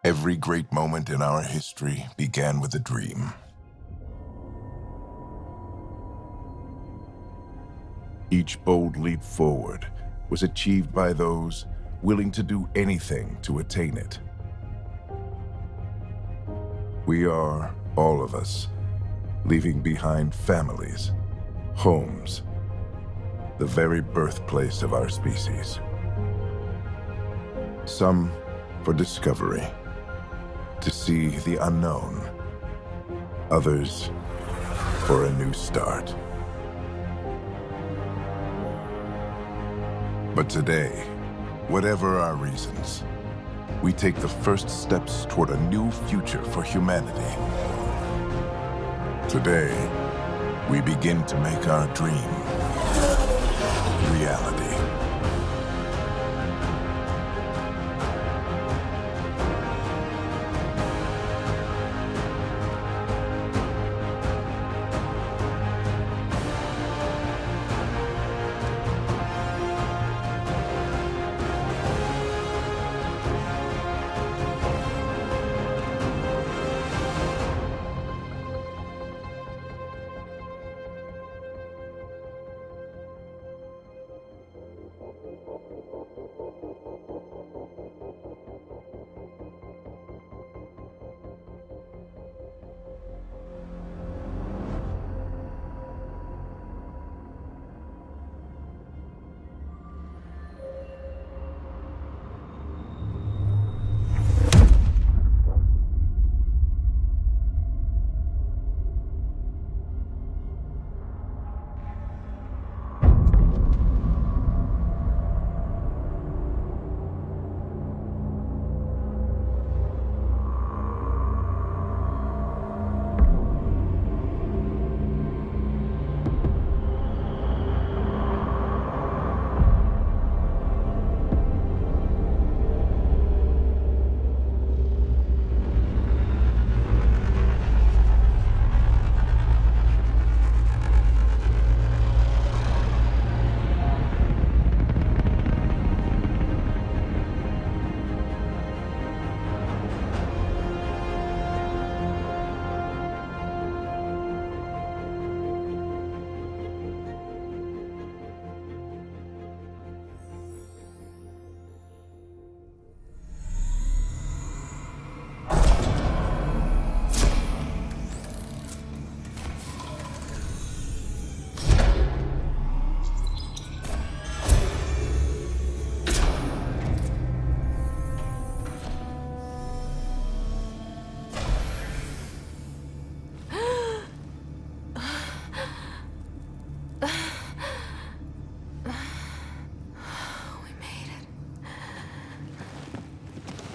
Every great moment in our history began with a dream. Each bold leap forward was achieved by those willing to do anything to attain it. We are, all of us, leaving behind families, homes, the very birthplace of our species. Some for discovery, to see the unknown. Others for a new start. But today, whatever our reasons, we take the first steps toward a new future for humanity. Today, we begin to make our dream reality.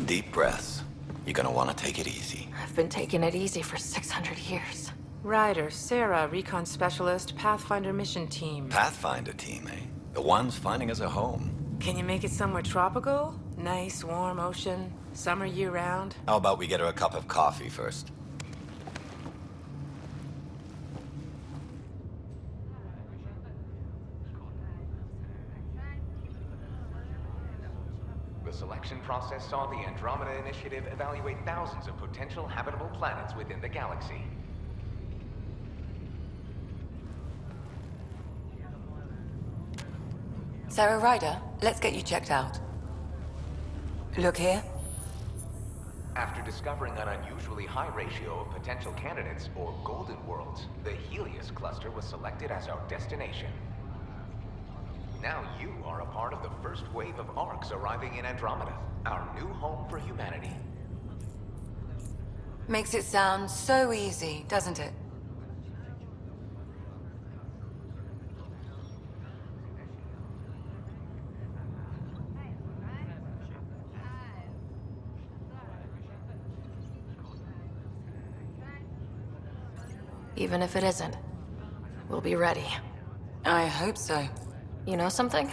Deep breaths. You're gonna want to take it easy. I've been taking it easy for 600 years. Ryder, Sarah, Recon Specialist, Pathfinder Mission Team. Pathfinder team, eh? The ones finding us a home. Can you make it somewhere tropical? Nice, warm ocean, summer year-round? How about we get her a cup of coffee first? The selection process saw the Andromeda Initiative evaluate thousands of potential habitable planets within the galaxy. Sarah Ryder, let's get you checked out. Look here. After discovering an unusually high ratio of potential candidates, or golden worlds, the Helios cluster was selected as our destination. Now you are a part of the first wave of ARCs arriving in Andromeda, our new home for humanity. Makes it sound so easy, doesn't it? Even if it isn't, we'll be ready. I hope so. You know something?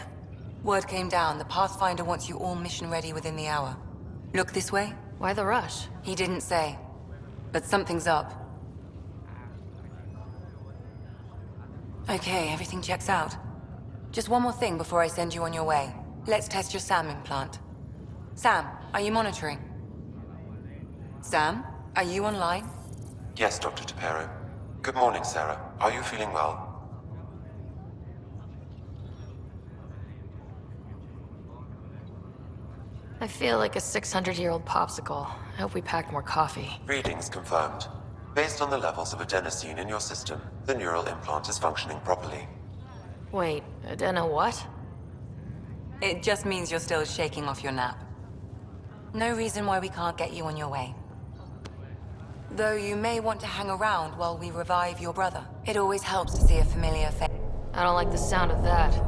Word came down, the Pathfinder wants you all mission ready within the hour. Look this way? Why the rush? He didn't say, but something's up. Okay, everything checks out. Just one more thing before I send you on your way. Let's test your SAM implant. Sam, are you monitoring? Sam, are you online? Yes, Dr. Tapero. Good morning, Sarah. Are you feeling well? I feel like a 600-year-old popsicle. I hope we packed more coffee. Readings confirmed. Based on the levels of adenosine in your system, the neural implant is functioning properly. Wait, adeno what? It just means you're still shaking off your nap. No reason why we can't get you on your way. Though you may want to hang around while we revive your brother. It always helps to see a familiar face. I don't like the sound of that.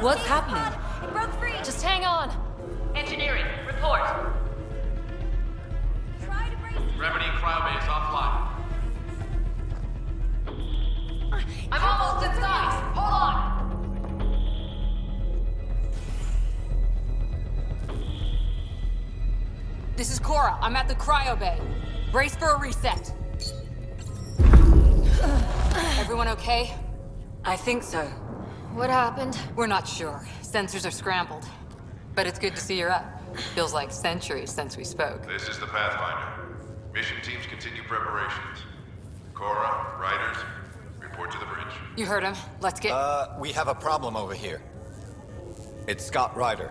What's happening? It broke free! Just hang on! Engineering, report. Gravity cryobase offline. I'm almost inside. Hold on. This is Cora. I'm at the cryo bay. Brace for a reset. Everyone okay? I think so. What happened? We're not sure. Sensors are scrambled. But it's good to see you're up. Feels like centuries since we spoke. This is the Pathfinder. Mission teams continue preparations. Cora, Riders, report to the bridge. You heard him. Let's get... We have a problem over here. It's Scott Ryder.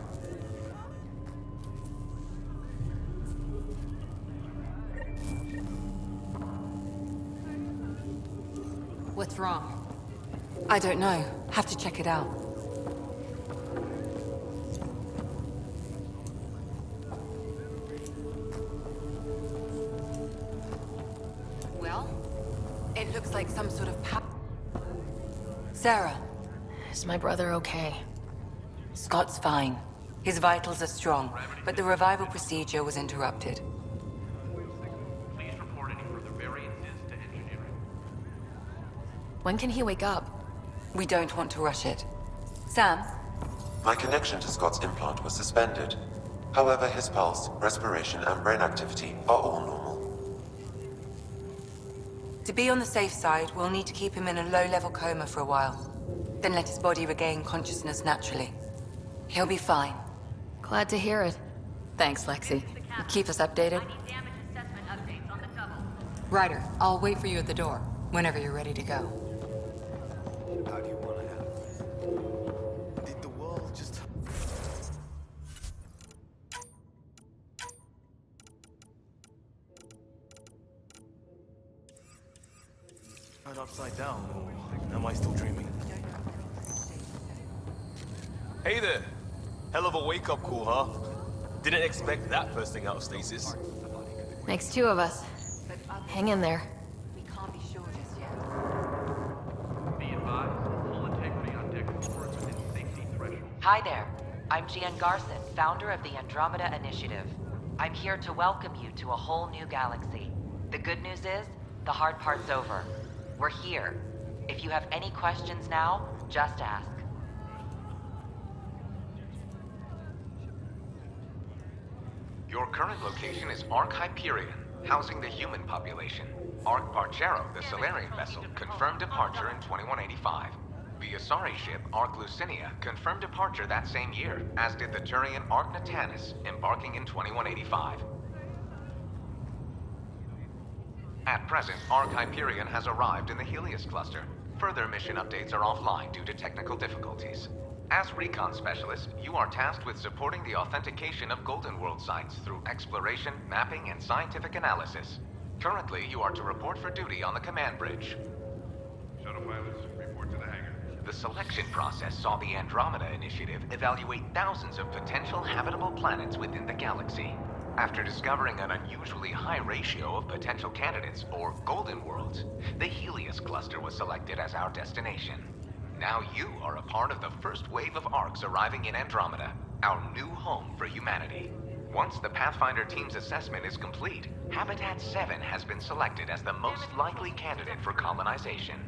What's wrong? I don't know. Have to check it out. Well? It looks like some sort of Sarah, Is my brother okay? Scott's fine. His vitals are strong, but the revival procedure was interrupted. Please report any further variances to engineering. When can he wake up? We don't want to rush it. Sam? My connection to Scott's implant was suspended. However, his pulse, respiration, and brain activity are all normal. To be on the safe side, we'll need to keep him in a low-level coma for a while. Then let his body regain consciousness naturally. He'll be fine. Glad to hear it. Thanks, Lexi. Keep us updated. Ryder, I'll wait for you at the door, whenever you're ready to go. How do you want to have it? Did the world just... I'm upside down, or am I still dreaming? Hey there! Hell of a wake-up call, huh? Didn't expect that first thing out of stasis. Makes two of us. Hang in there. We can't be sure just yet. Be advised, full integrity on deck 4 is within safety threshold. Hi there. I'm Gian Garson, founder of the Andromeda Initiative. I'm here to welcome you to a whole new galaxy. The good news is, the hard part's over. We're here. If you have any questions now, just ask. Your current location is Ark Hyperion, housing the human population. Ark Parchero, the Solarian vessel, confirmed departure in 2185. The Asari ship Ark Lucinia confirmed departure that same year, as did the Turian Ark Natanus, embarking in 2185. At present, Ark Hyperion has arrived in the Helios cluster. Further mission updates are offline due to technical difficulties. As recon specialist, you are tasked with supporting the authentication of Golden World sites through exploration, mapping, and scientific analysis. Currently, you are to report for duty on the command bridge. Shuttle pilots, report to the hangar. The selection process saw the Andromeda Initiative evaluate thousands of potential habitable planets within the galaxy. After discovering an unusually high ratio of potential candidates, or Golden Worlds, the Helios cluster was selected as our destination. Now you are a part of the first wave of Arks arriving in Andromeda, our new home for humanity. Once the Pathfinder team's assessment is complete, Habitat 7 has been selected as the most likely candidate for colonization.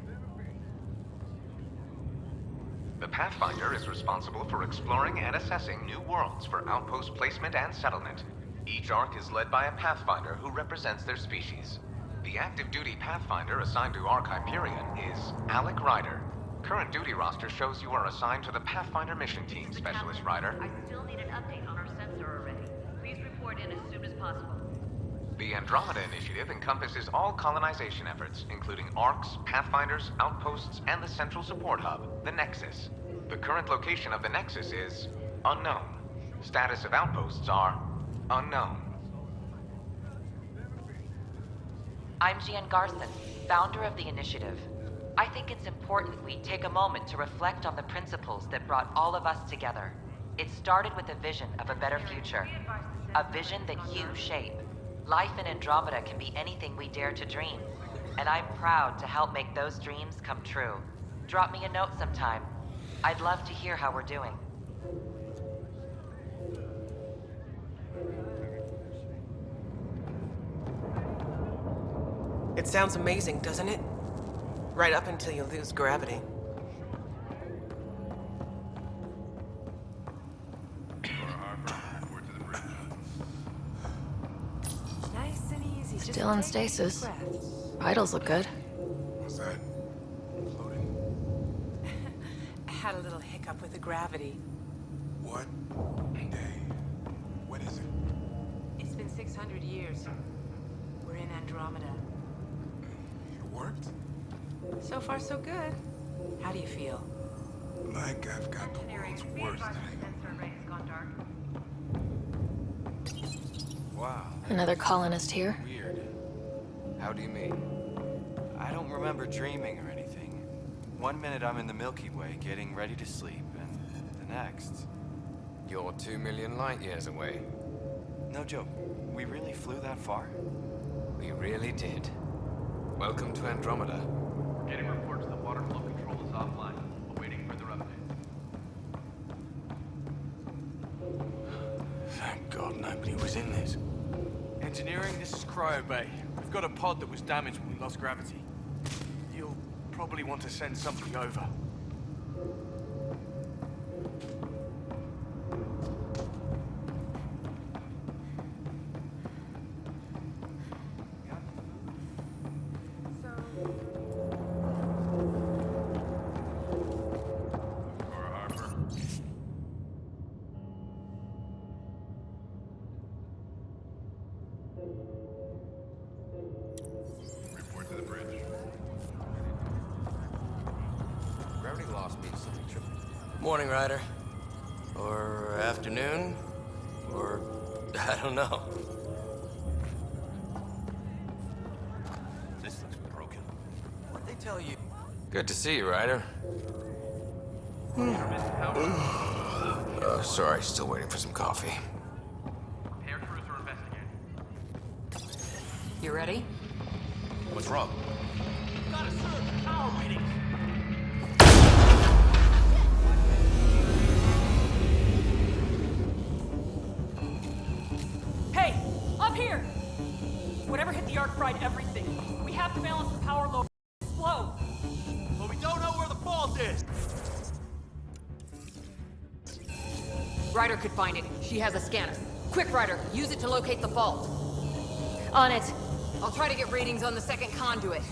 The Pathfinder is responsible for exploring and assessing new worlds for outpost placement and settlement. Each Ark is led by a Pathfinder who represents their species. The active duty Pathfinder assigned to Ark Hyperion is Alec Ryder. Current duty roster shows you are assigned to the Pathfinder mission team, Specialist Ryder. I still need an update on our sensor array. Please report in as soon as possible. The Andromeda Initiative encompasses all colonization efforts, including Arks, Pathfinders, outposts, and the central support hub, the Nexus. The current location of the Nexus is unknown. Status of outposts are unknown. I'm Jean Garson, founder of the initiative. I think it's important we take a moment to reflect on the principles that brought all of us together. It started with a vision of a better future. A vision that you shape. Life in Andromeda can be anything we dare to dream. And I'm proud to help make those dreams come true. Drop me a note sometime. I'd love to hear how we're doing. It sounds amazing, doesn't it? Right up until you lose gravity. Nice and easy. Just Still in take stasis. deep breaths. Vitals look good. What's that? Floating? I had a little hiccup with the gravity. What? Day. What is it? It's been 600 years. We're in Andromeda. It worked? So far, so good. How do you feel? Like I've got the world's worst Wow. Another colonist here. Weird. How do you mean? I don't remember dreaming or anything. One minute I'm in the Milky Way getting ready to sleep, and the next... You're 2 million light years away. No joke. We really flew that far? We really did. Welcome to Andromeda. Getting reports that water flow control is offline. Awaiting further updates. Thank God nobody was in this. Engineering, this is Cryo Bay. We've got a pod that was damaged when we lost gravity. You'll probably want to send something over. Report to the bridge. Gravity loss means something triple. Morning, Ryder. Or afternoon. Or I don't know. This looks broken. What'd they tell you? Good to see you, Ryder. Sorry, still waiting for some coffee. Air crews are investigating. You ready? What's wrong? Gotta serve power readings! Hey, up here! Whatever hit the arc fried everything. We have to balance the power load. Explode! But we don't know where the fault is! Ryder could find it. She has a scanner. Quick, Ryder, use it to locate the fault. On it. I'll try to get readings on the second conduit.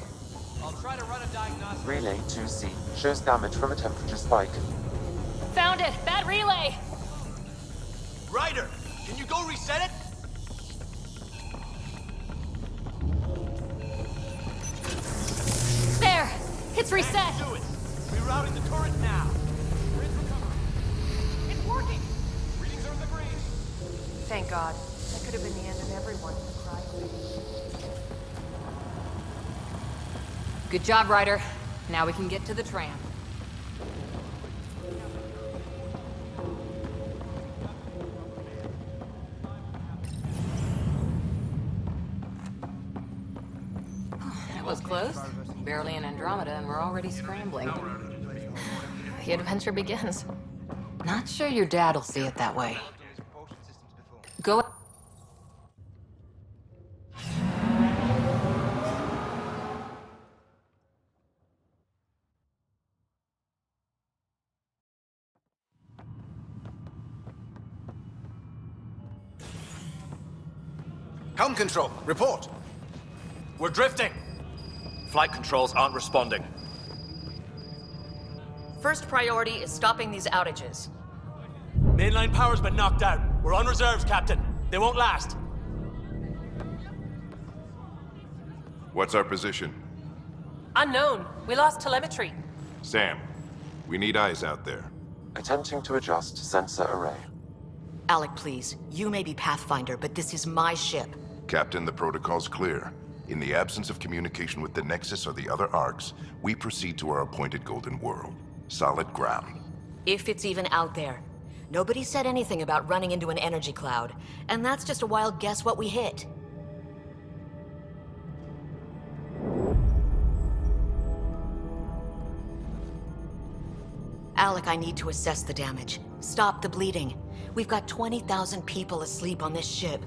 I'll try to run a diagnostic. Relay 2C shows damage from a temperature spike. Found it! Bad relay! Ryder, can you go reset it? There! It's reset! Do it. Rerouting the turret now. Grid recovery. It's working! Readings are in the green. Thank God. That could have been the end of everyone in the cryo. Good job, Ryder. Now we can get to the tram. That was close. Barely in Andromeda, and we're already scrambling. The adventure begins. Not sure your dad'll see it that way. Go Helm control, report. We're drifting. Flight controls aren't responding. First priority is stopping these outages. Mainline power's been knocked out. We're on reserves, Captain. They won't last. What's our position? Unknown. We lost telemetry. Sam, we need eyes out there. Attempting to adjust sensor array. Alec, please. You may be Pathfinder, but this is my ship. Captain, the protocol's clear. In the absence of communication with the Nexus or the other arcs, we proceed to our appointed Golden World. Solid ground. If it's even out there. Nobody said anything about running into an energy cloud, and that's just a wild guess what we hit. Alec, I need to assess the damage. Stop the bleeding. We've got 20,000 people asleep on this ship.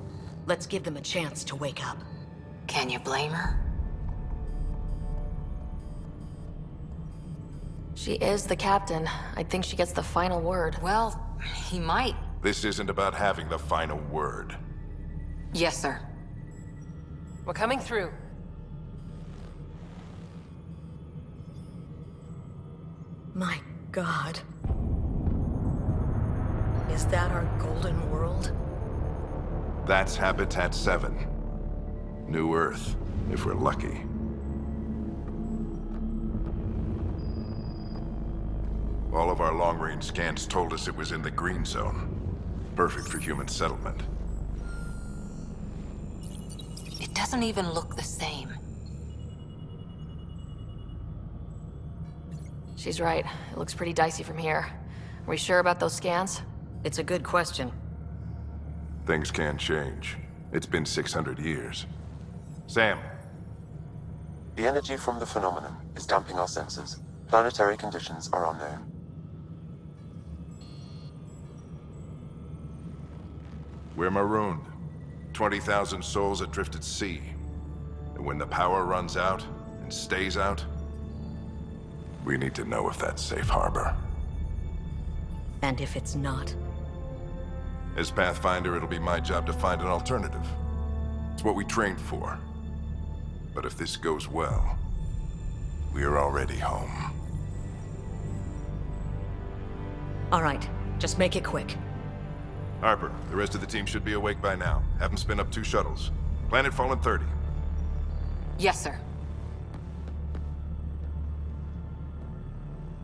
Let's give them a chance to wake up. Can you blame her? She is the captain. I think she gets the final word. Well, he might. This isn't about having the final word. Yes, sir. We're coming through. My God. Is that our Golden World? That's Habitat 7. New Earth, if we're lucky. All of our long-range scans told us it was in the green zone. Perfect for human settlement. It doesn't even look the same. She's right. It looks pretty dicey from here. Are we sure about those scans? It's a good question. Things can change. It's been 600 years. Sam. The energy from the phenomenon is damping our sensors. Planetary conditions are unknown. We're marooned. 20,000 souls adrift at sea. And when the power runs out, and stays out, we need to know if that's safe harbor. And if it's not? As Pathfinder, it'll be my job to find an alternative. It's what we trained for. But if this goes well, we're already home. All right, just make it quick. Harper, the rest of the team should be awake by now. Have them spin up 2 shuttles. Planet Fallen 30. Yes, sir.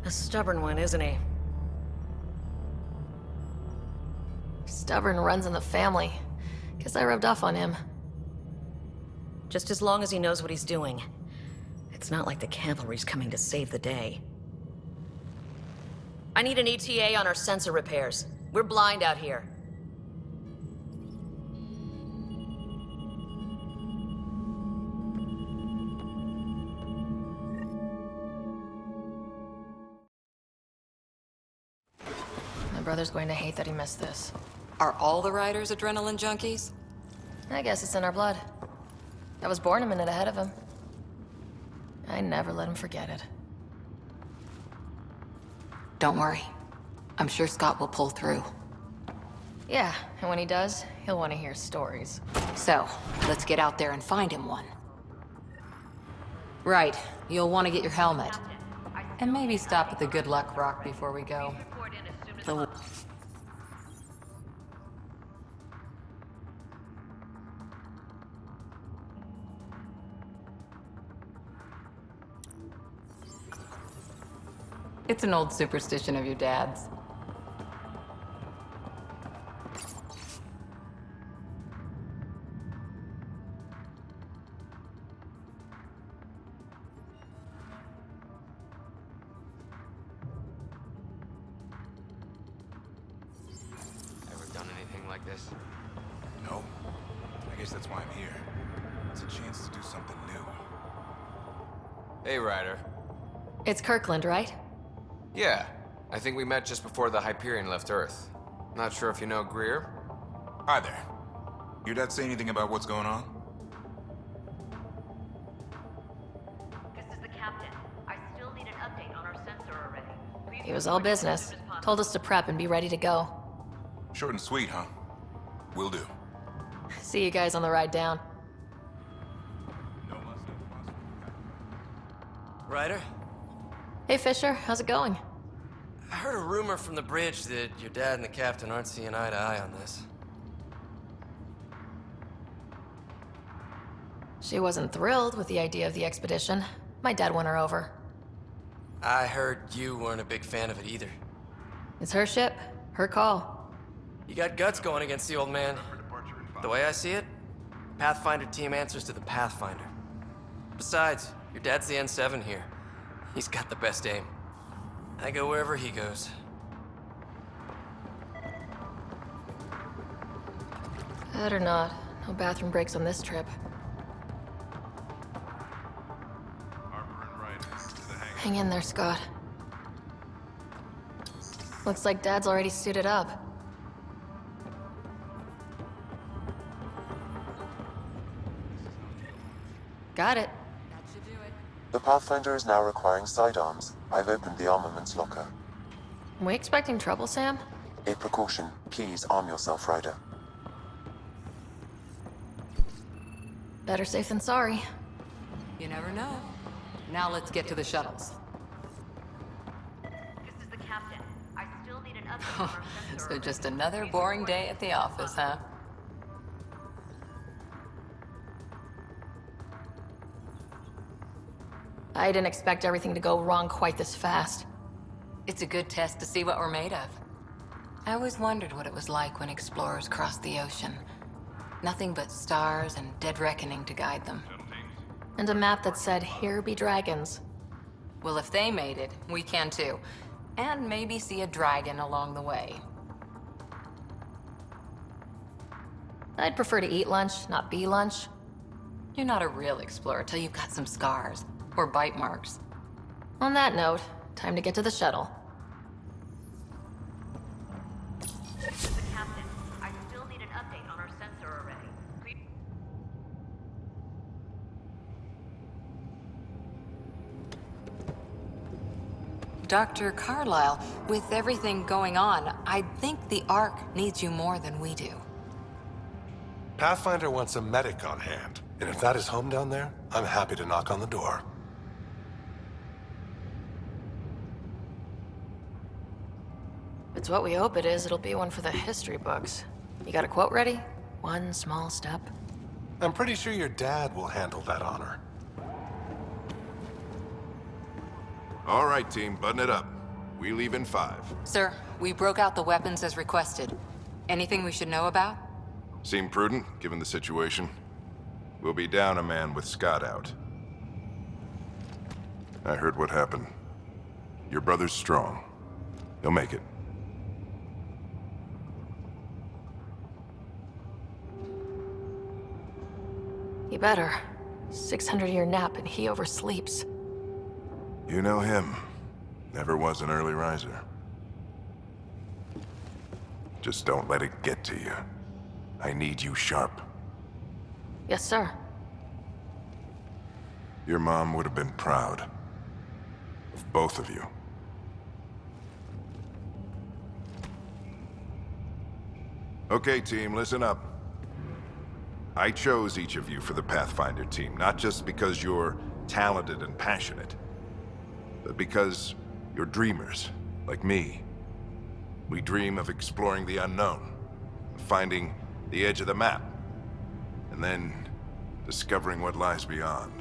A stubborn one, isn't he? Stubborn runs in the family. Guess I rubbed off on him. Just as long as he knows what he's doing. It's not like the cavalry's coming to save the day. I need an ETA on our sensor repairs. We're blind out here. My brother's going to hate that he missed this. Are all the riders adrenaline junkies? I guess it's in our blood. I was born a minute ahead of him. I never let him forget it. Don't worry. I'm sure Scott will pull through. Yeah, and when he does, he'll want to hear stories. So, let's get out there and find him one. Right, you'll want to get your helmet. And maybe stop at the Good Luck Rock before we go. It's an old superstition of your dad's. Ever done anything like this? No. I guess that's why I'm here. It's a chance to do something new. Hey, Ryder. It's Kirkland, right? Yeah. I think we met just before the Hyperion left Earth. Not sure if you know Greer? Hi there. Your dad say anything about what's going on? This is the captain. I still need an update on our sensor array. He was all business. Told us to prep and be ready to go. Short and sweet, huh? Will do. See you guys on the ride down. Ryder? Hey, Fisher. How's it going? I heard a rumor from the bridge that your dad and the captain aren't seeing eye to eye on this. She wasn't thrilled with the idea of the expedition. My dad won her over. I heard you weren't a big fan of it either. It's her ship, her call. You got guts going against the old man. The way I see it, Pathfinder team answers to the Pathfinder. Besides, your dad's the N7 here. He's got the best aim. I go wherever he goes. Better not. No bathroom breaks on this trip. Hang in there, Scott. Looks like Dad's already suited up. Got it. The Pathfinder is now requiring sidearms. I've opened the armaments locker. We expecting trouble, Sam? A precaution. Please arm yourself, Ryder. Better safe than sorry. You never know. Now let's get to the shuttles. This is the captain. I still need an update on our sensor. So just another boring day at the office, huh? I didn't expect everything to go wrong quite this fast. It's a good test to see what we're made of. I always wondered what it was like when explorers crossed the ocean. Nothing but stars and dead reckoning to guide them. And a map that said, "Here be dragons." Well, if they made it, we can too. And maybe see a dragon along the way. I'd prefer to eat lunch, not be lunch. You're not a real explorer till you've got some scars. Or bite marks. On that note, time to get to the shuttle. This is the captain. I still need an update on our sensor array. Dr. Carlyle, with everything going on, I think the Ark needs you more than we do. Pathfinder wants a medic on hand, and if that is home down there, I'm happy to knock on the door. If it's what we hope it is, it'll be one for the history books. You got a quote ready? One small step. I'm pretty sure your dad will handle that honor. All right, team, button it up. We leave in 5. Sir, we broke out the weapons as requested. Anything we should know about? Seem prudent, given the situation. We'll be down a man with Scott out. I heard what happened. Your brother's strong. He'll make it. You better. 600-year nap and he oversleeps. You know him. Never was an early riser. Just don't let it get to you. I need you sharp. Yes, sir. Your mom would have been proud of both of you. Okay, team, listen up. I chose each of you for the Pathfinder team, not just because you're talented and passionate, but because you're dreamers, like me. We dream of exploring the unknown, of finding the edge of the map, and then discovering what lies beyond.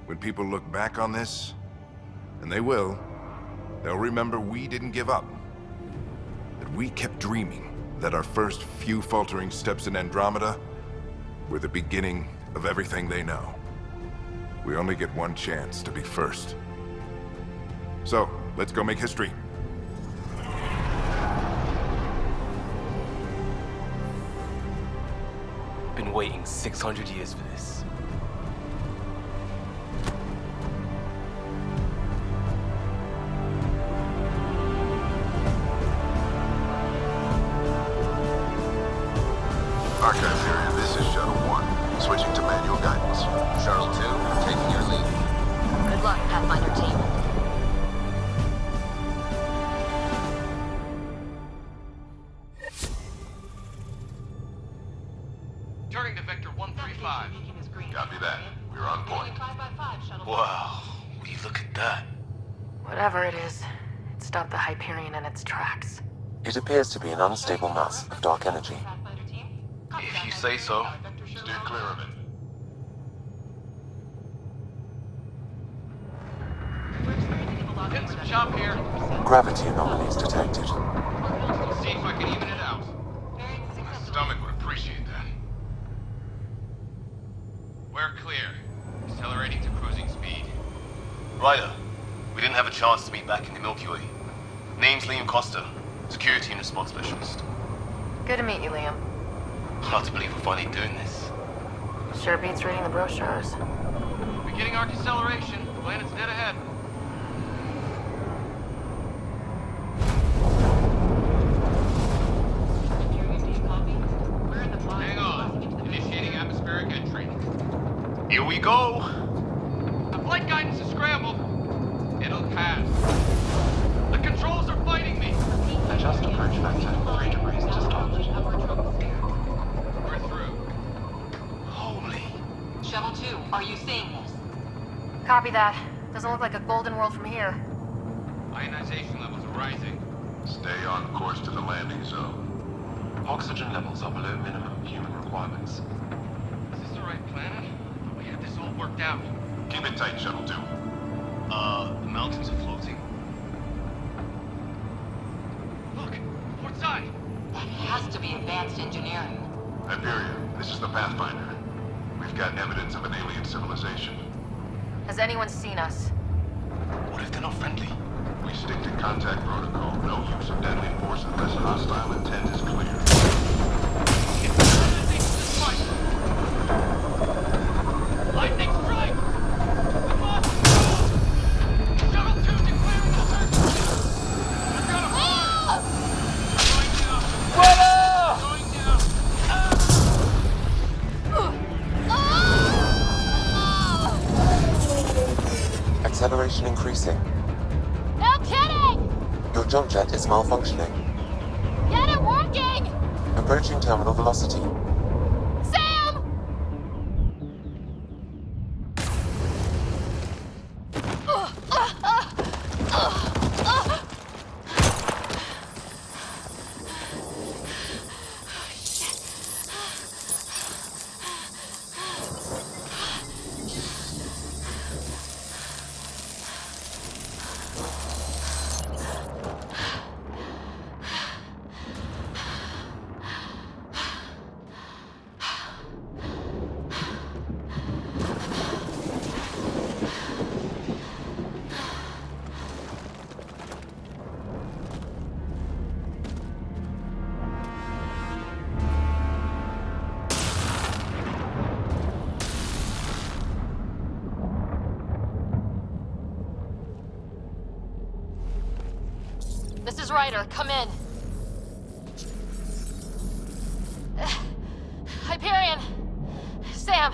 When people look back on this, and they will, they'll remember we didn't give up. That we kept dreaming, that our first few faltering steps in Andromeda were the beginning of everything they know. We only get one chance to be first. So, let's go make history. Been waiting 600 years for this. Archive area, this is Shuttle 1. Switching to manual guidance. Shuttle 2, taking your lead. Good luck, Pathfinder team. Turning to Vector 135. Copy that. We're on point. Wow, will you look at that? Whatever it is, it stopped the Hyperion in its tracks. It appears to be an unstable mass of dark energy. If you say so. Steer clear of it. Getting some chop here. Gravity anomalies detected. See if I can even it out. My stomach would appreciate that. We're clear. Accelerating to cruising speed. Ryder, we didn't have a chance to meet back in the Milky Way. Name's Liam Costa, Security and Response Specialist. Good to meet you, Liam. Hard to believe we're finally doing this. Sure beats reading the brochures. Beginning our deceleration. The planet's dead ahead. Hang on. Initiating atmospheric entry. Here we go! The flight guidance is scrambled. It'll pass. The controls are fighting me. Adjust approach vector 3 degrees to starboard. We're through. Holy. Shuttle 2, are you seeing this? Copy that. Doesn't look like a golden world from here. Ionization levels are rising. Stay on course to the landing zone. Oxygen levels are below minimum human requirements. Is this the right planet? We had this all worked out. Keep it tight, Shuttle 2. The mountains are floating. Look, port side. That has to be advanced engineering. Hyperion, this is the Pathfinder. We've got evidence of an alien civilization. Has anyone seen us? What if they're not friendly? We stick to contact protocol. No use of deadly force unless hostile intent is clear. Lightning strike! Come on! Shuttle 2 declaring the search! I've got a bomb! Going down! Acceleration increasing. No kidding! Your jump jet is malfunctioning. Get it working! Approaching terminal velocity. Sam! This is Ryder. Come in. Hyperion! Sam!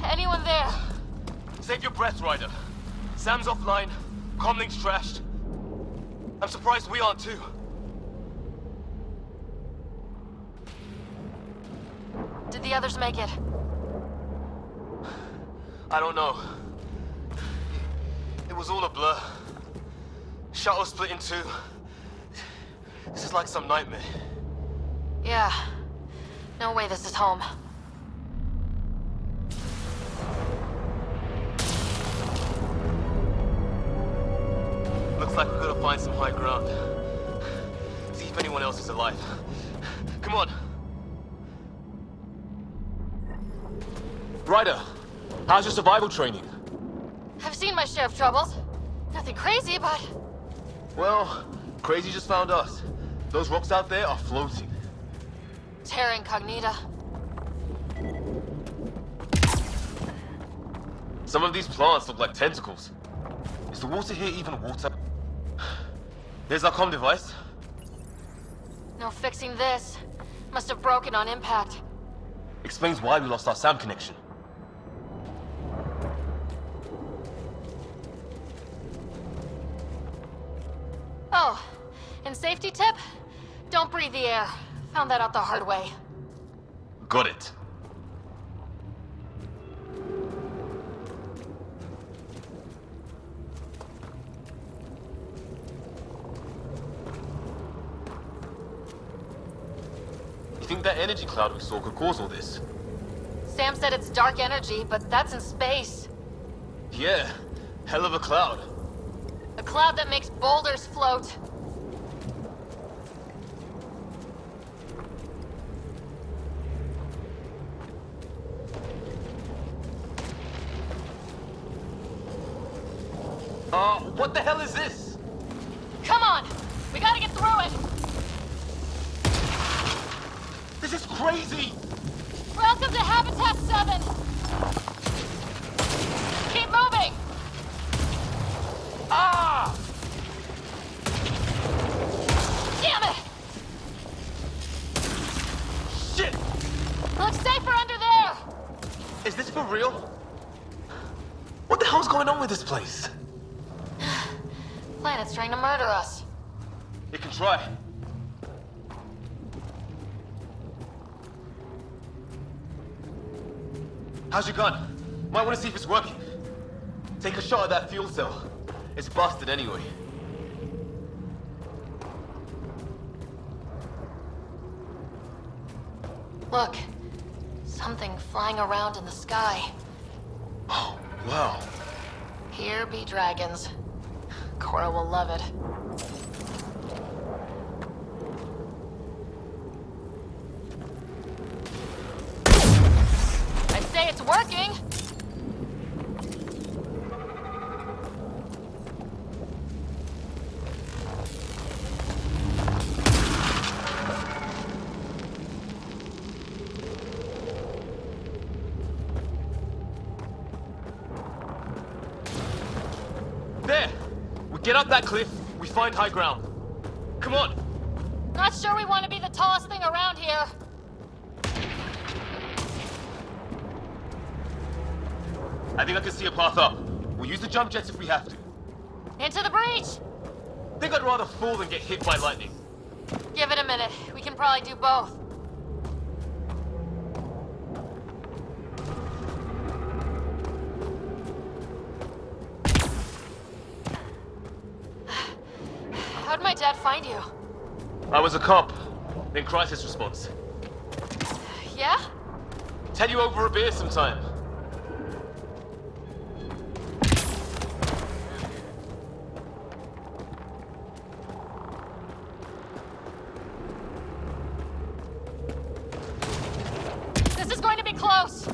Anyone there? Save your breath, Ryder. Sam's offline. Comlink's trashed. I'm surprised we aren't too. Did the others make it? I don't know. It was all a blur. Shuttle split in two. This is like some nightmare. Yeah. No way this is home. Looks like we've got to find some high ground. See if anyone else is alive. Come on. Ryder, how's your survival training? I've seen my share of troubles. Nothing crazy, but... Well, Crazy just found us. Those rocks out there are floating. Terra Incognita. Some of these plants look like tentacles. Is the water here even water? There's our comm device. No fixing this. Must have broken on impact. Explains why we lost our SAM connection. Oh, and safety tip? Don't breathe the air. Found that out the hard way. Got it. think that energy cloud we saw could cause all this? Sam said it's dark energy, but that's in space. Yeah, hell of a cloud. A cloud that makes boulders float. What the hell is this? Come on! We gotta get through it! This is crazy! Welcome to Habitat 7! Keep moving! Ah! Damn it! Shit! Looks safer under there! Is this for real? What the hell's going on with this place? Planet's trying to murder us. It can try. How's your gun? Might want to see if it's working. Take a shot at that fuel cell. It's busted anyway. Look. Something flying around in the sky. Oh, wow. Here be dragons. Cora will love it. I'd say it's working! There! We get up that cliff, we find high ground. Come on! Not sure we want to be the tallest thing around here. I think I can see a path up. We'll use the jump jets if we have to. Into the breach! Think I'd rather fall than get hit by lightning. Give it a minute. We can probably do both. How'd my dad find you? I was a cop, then crisis response. Yeah? Tell you over a beer sometime. This is going to be close.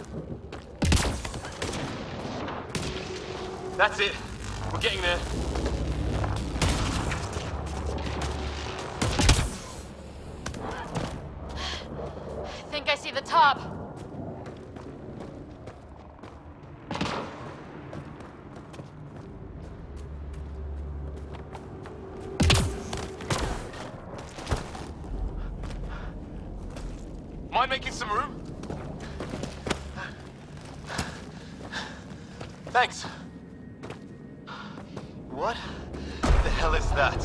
That's it. We're getting there. Think I see the top. Mind making some room? Thanks. What the hell is that?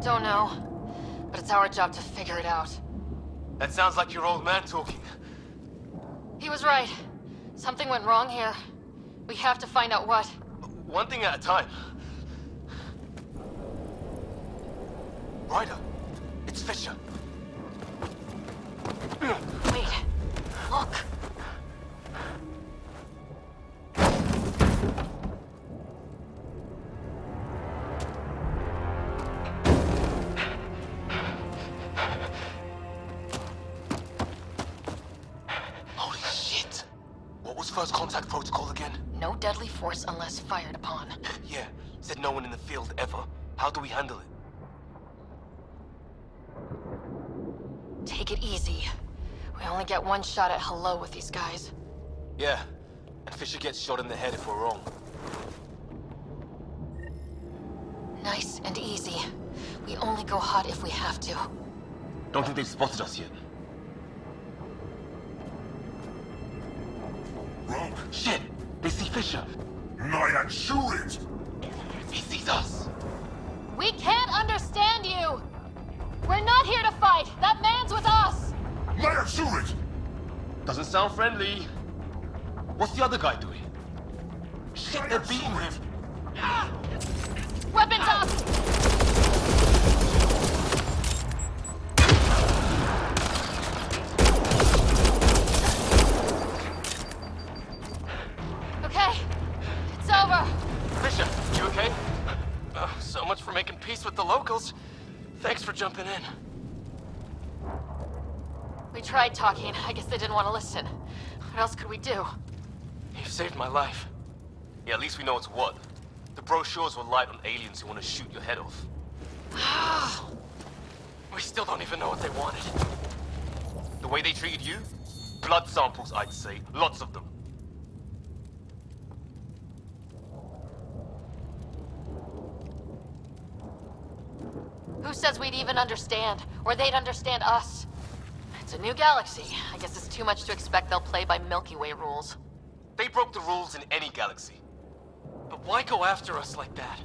Don't know, but it's our job to figure it out. That sounds like your old man talking. He was right. Something went wrong here. We have to find out what. One thing at a time. Ryder, it's Fisher. Wait, look. Holy shit! What was first contact protocol again? No deadly force unless fired upon. Yeah, said no one in the field ever. How do we handle it? Take it easy. We only get one shot at hello with these guys. Yeah, and Fisher gets shot in the head if we're wrong. Nice and easy. We only go hot if we have to. Don't think they've spotted us yet. Wrong. Shit! They see Fisher! Nyan, shoot it! He sees us! We can't understand you! We're not here to fight! That man's with us! Nyan, shoot it! Doesn't sound friendly. What's the other guy doing? Shit, they're beating him. Weapons up! Okay, it's over. Fisher, you okay? So much for making peace with the locals. Thanks for jumping in. We tried talking. I guess they didn't want to listen. What else could we do? You saved my life. Yeah, at least we know it's what. The brochures were light on aliens who want to shoot your head off. We still don't even know what they wanted. The way they treated you? Blood samples, I'd say. Lots of them. Who says we'd even understand? Or they'd understand us? It's a new galaxy. I guess it's too much to expect they'll play by Milky Way rules. They broke the rules in any galaxy. But why go after us like that?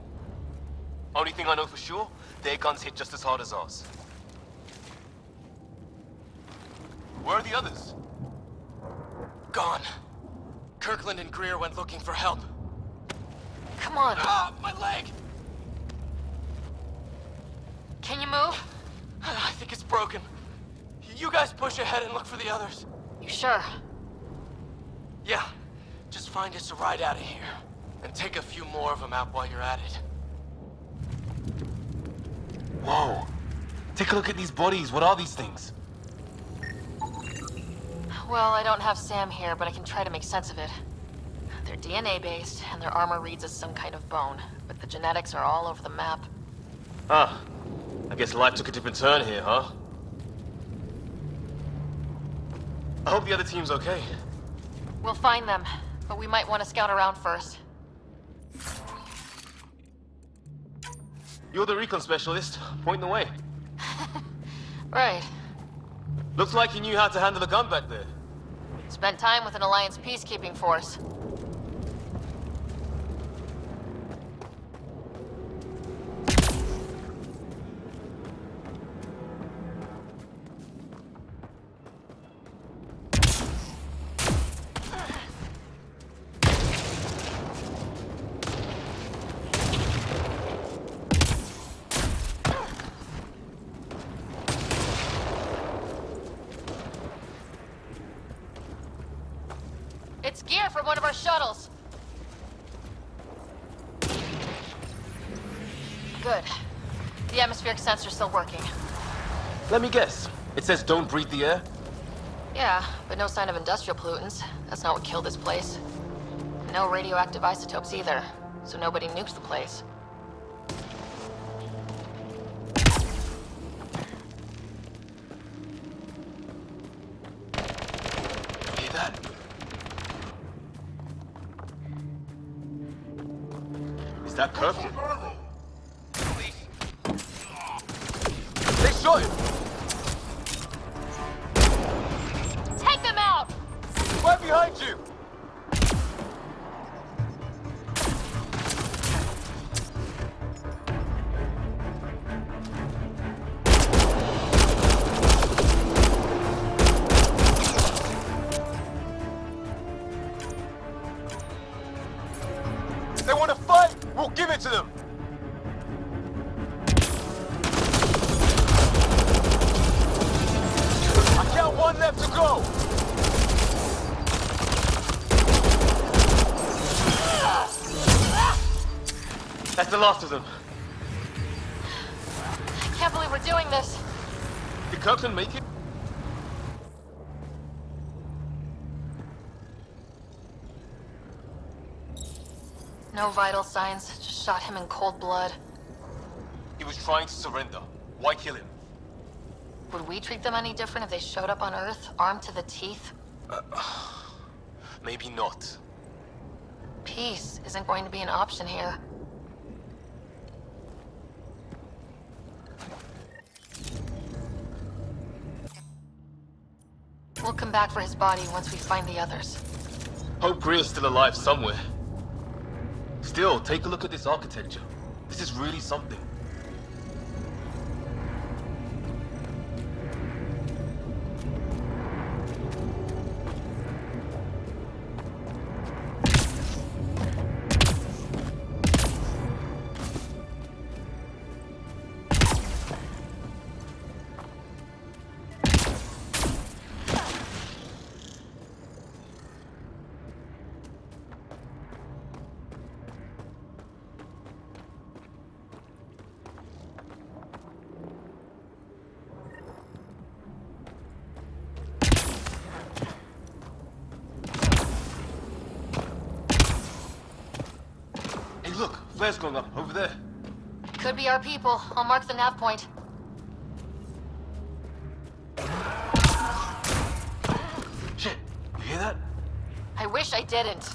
Only thing I know for sure, their guns hit just as hard as ours. Where are the others? Gone. Kirkland and Greer went looking for help. Come on. Ah, my leg! Can you move? I think it's broken. You guys push ahead and look for the others. You sure? Yeah. Just find us a ride out of here. And take a few more of them out while you're at it. Whoa. Take a look at these bodies. What are these things? Well, I don't have Sam here, but I can try to make sense of it. They're DNA-based, and their armor reads as some kind of bone, but the genetics are all over the map. Ah. I guess life took a different turn here, huh? I hope the other team's okay. We'll find them, but we might want to scout around first. You're the recon specialist. Point the way. Right. Looks like you knew how to handle a gun back there. Spent time with an Alliance peacekeeping force. It's gear from one of our shuttles. Good. The atmospheric sensor's still working. Let me guess. It says don't breathe the air? Yeah, but no sign of industrial pollutants. That's not what killed this place. No radioactive isotopes either, so nobody nukes the place. Hear that? Is that Kirkland? They shot him! Take them out! Right behind you! They want to fight! We'll give it to them! I count one left to go! That's the last of them. I can't believe we're doing this. Did Kirkland make it? No vital signs, just shot him in cold blood. He was trying to surrender. Why kill him? Would we treat them any different if they showed up on Earth, armed to the teeth? Maybe not. Peace isn't going to be an option here. We'll come back for his body once we find the others. Hope Greer's still alive somewhere. Still, take a look at this architecture. This is really something. Hey, look, flares going up over there. Could be our people. I'll mark the nav point. Shit, you hear that? I wish I didn't.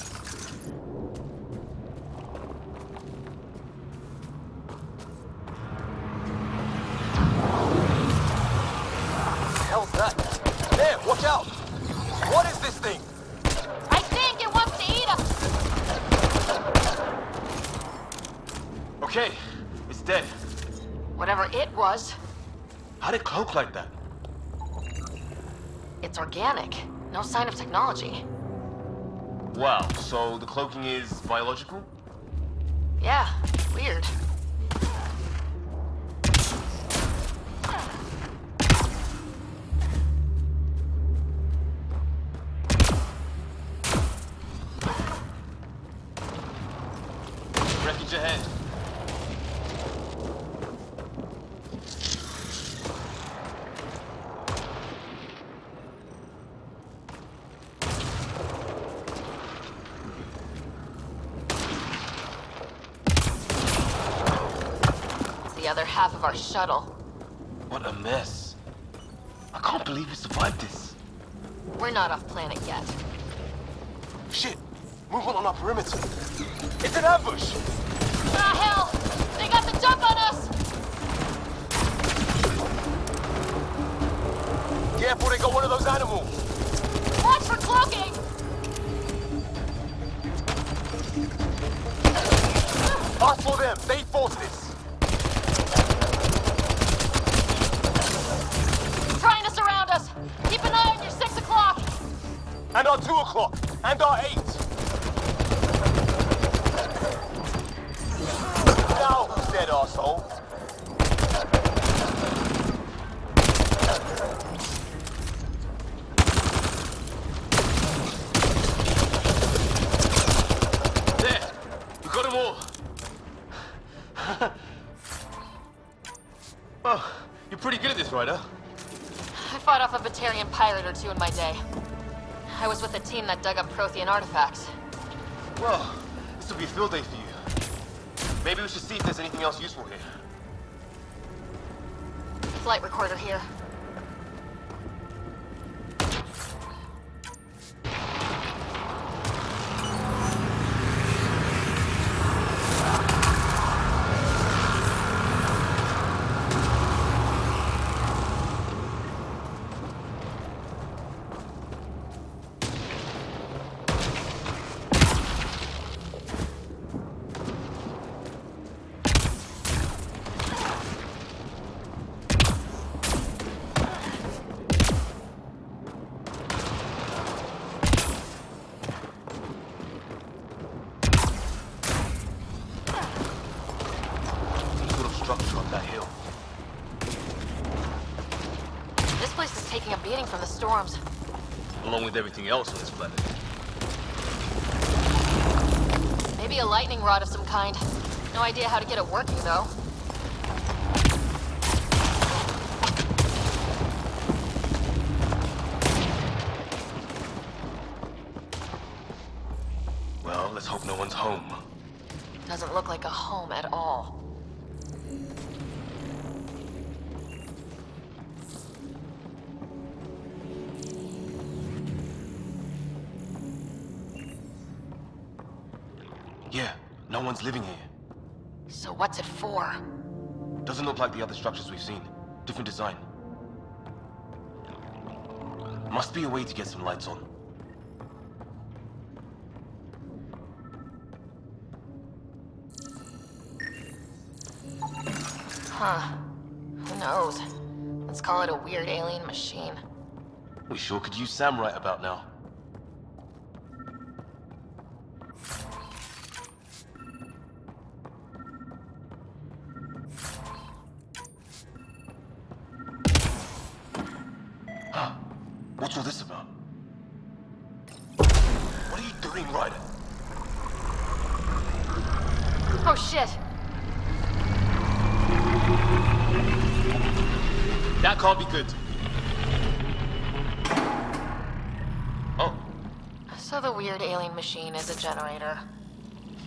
Hell's that? There, watch out! What is this thing? I think it wants to eat us! Okay, it's dead. Whatever it was, How'd it cloak like that? it's organic. No sign of technology. Wow, so the cloaking is biological? Yeah, weird. Wreckage ahead. It's the other half of our shuttle. What a mess. I can't believe we survived this. We're not off planet yet. Shit! Movement on our perimeter. It's an ambush! Ah, hell! They got the jump on us! Careful, they got one of those animals! Watch for cloaking! Us for them, they forced this! Trying to surround us! Keep an eye on your 6 o'clock! And our 2 o'clock! And our 8! Now who's dead, arsehole? There! We got them all! Oh, you're pretty good at this, Ryder. I fought off a Batarian pirate or two in my day. I was with a team that dug up Prothean artifacts. Well, this will be a field day for you. Maybe we should see if there's anything else useful here. Flight recorder here. Some sort of structure on that hill. This place is taking a beating from the storms. Along with everything else on this planet. Maybe a lightning rod of some kind. No idea how to get it working, though. Well, let's hope no one's home. Doesn't look like a home at all. Yeah, no one's living here. So what's it for? Doesn't look like the other structures we've seen. Different design. Must be a way to get some lights on. Huh. Who knows? Let's call it a weird alien machine. We sure could use Sam right about now. Huh. What's all this about? What are you doing, Ryder? Oh shit! That can't be good. Oh, So the weird alien machine is a generator.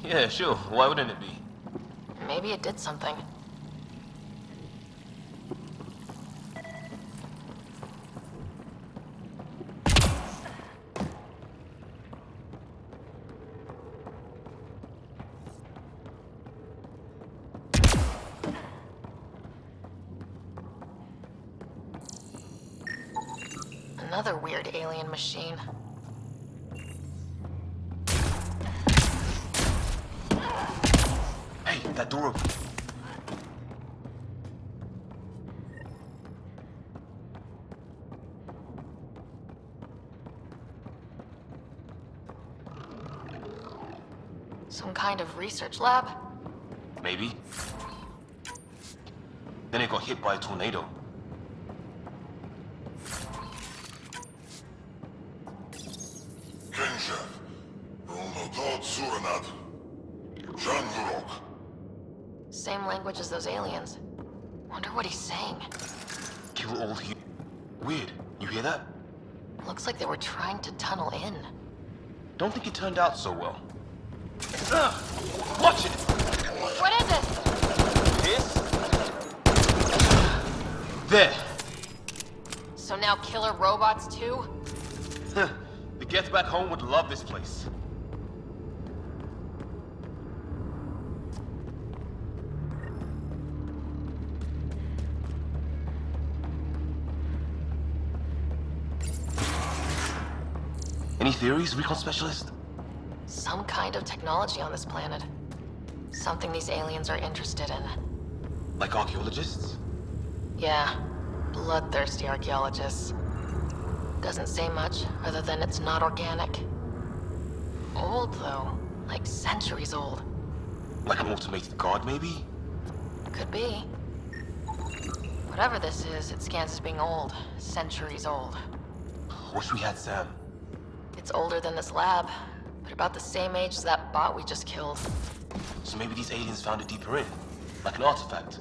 Yeah, sure. Why wouldn't it be? Maybe it did something. Another weird alien machine. Hey, that door open. Some kind of research lab? Maybe. Then it got hit by a tornado. Same language as those aliens. Wonder what he's saying. Kill all here. Weird. You hear that? Looks like they were trying to tunnel in. Don't think it turned out so well. Watch it! What is it? This? There. So now killer robots too? The Gets back home would love this place. Any theories, recon specialist? Some kind of technology on this planet. Something these aliens are interested in. Like archaeologists? Yeah, bloodthirsty archaeologists. Doesn't say much, other than it's not organic. Old, though. Like centuries old. Like an automated guard, maybe? Could be. Whatever this is, it scans as being old. Centuries old. Wish we had Sam. It's older than this lab, but about the same age as that bot we just killed. So maybe these aliens found it deeper in. Like an artifact.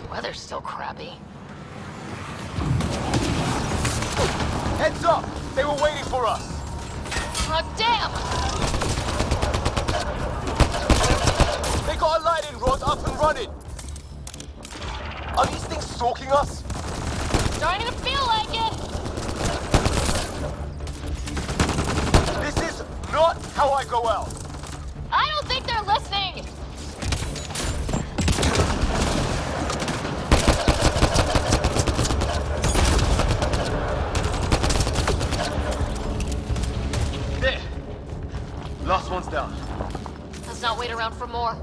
Weather's still crappy. Heads up! They were waiting for us! Oh, damn! They got a lighting rod up and running! Are these things stalking us? Starting to feel like it! This is not how I go out! I don't think they're listening! There! Last one's down. Let's not wait around for more.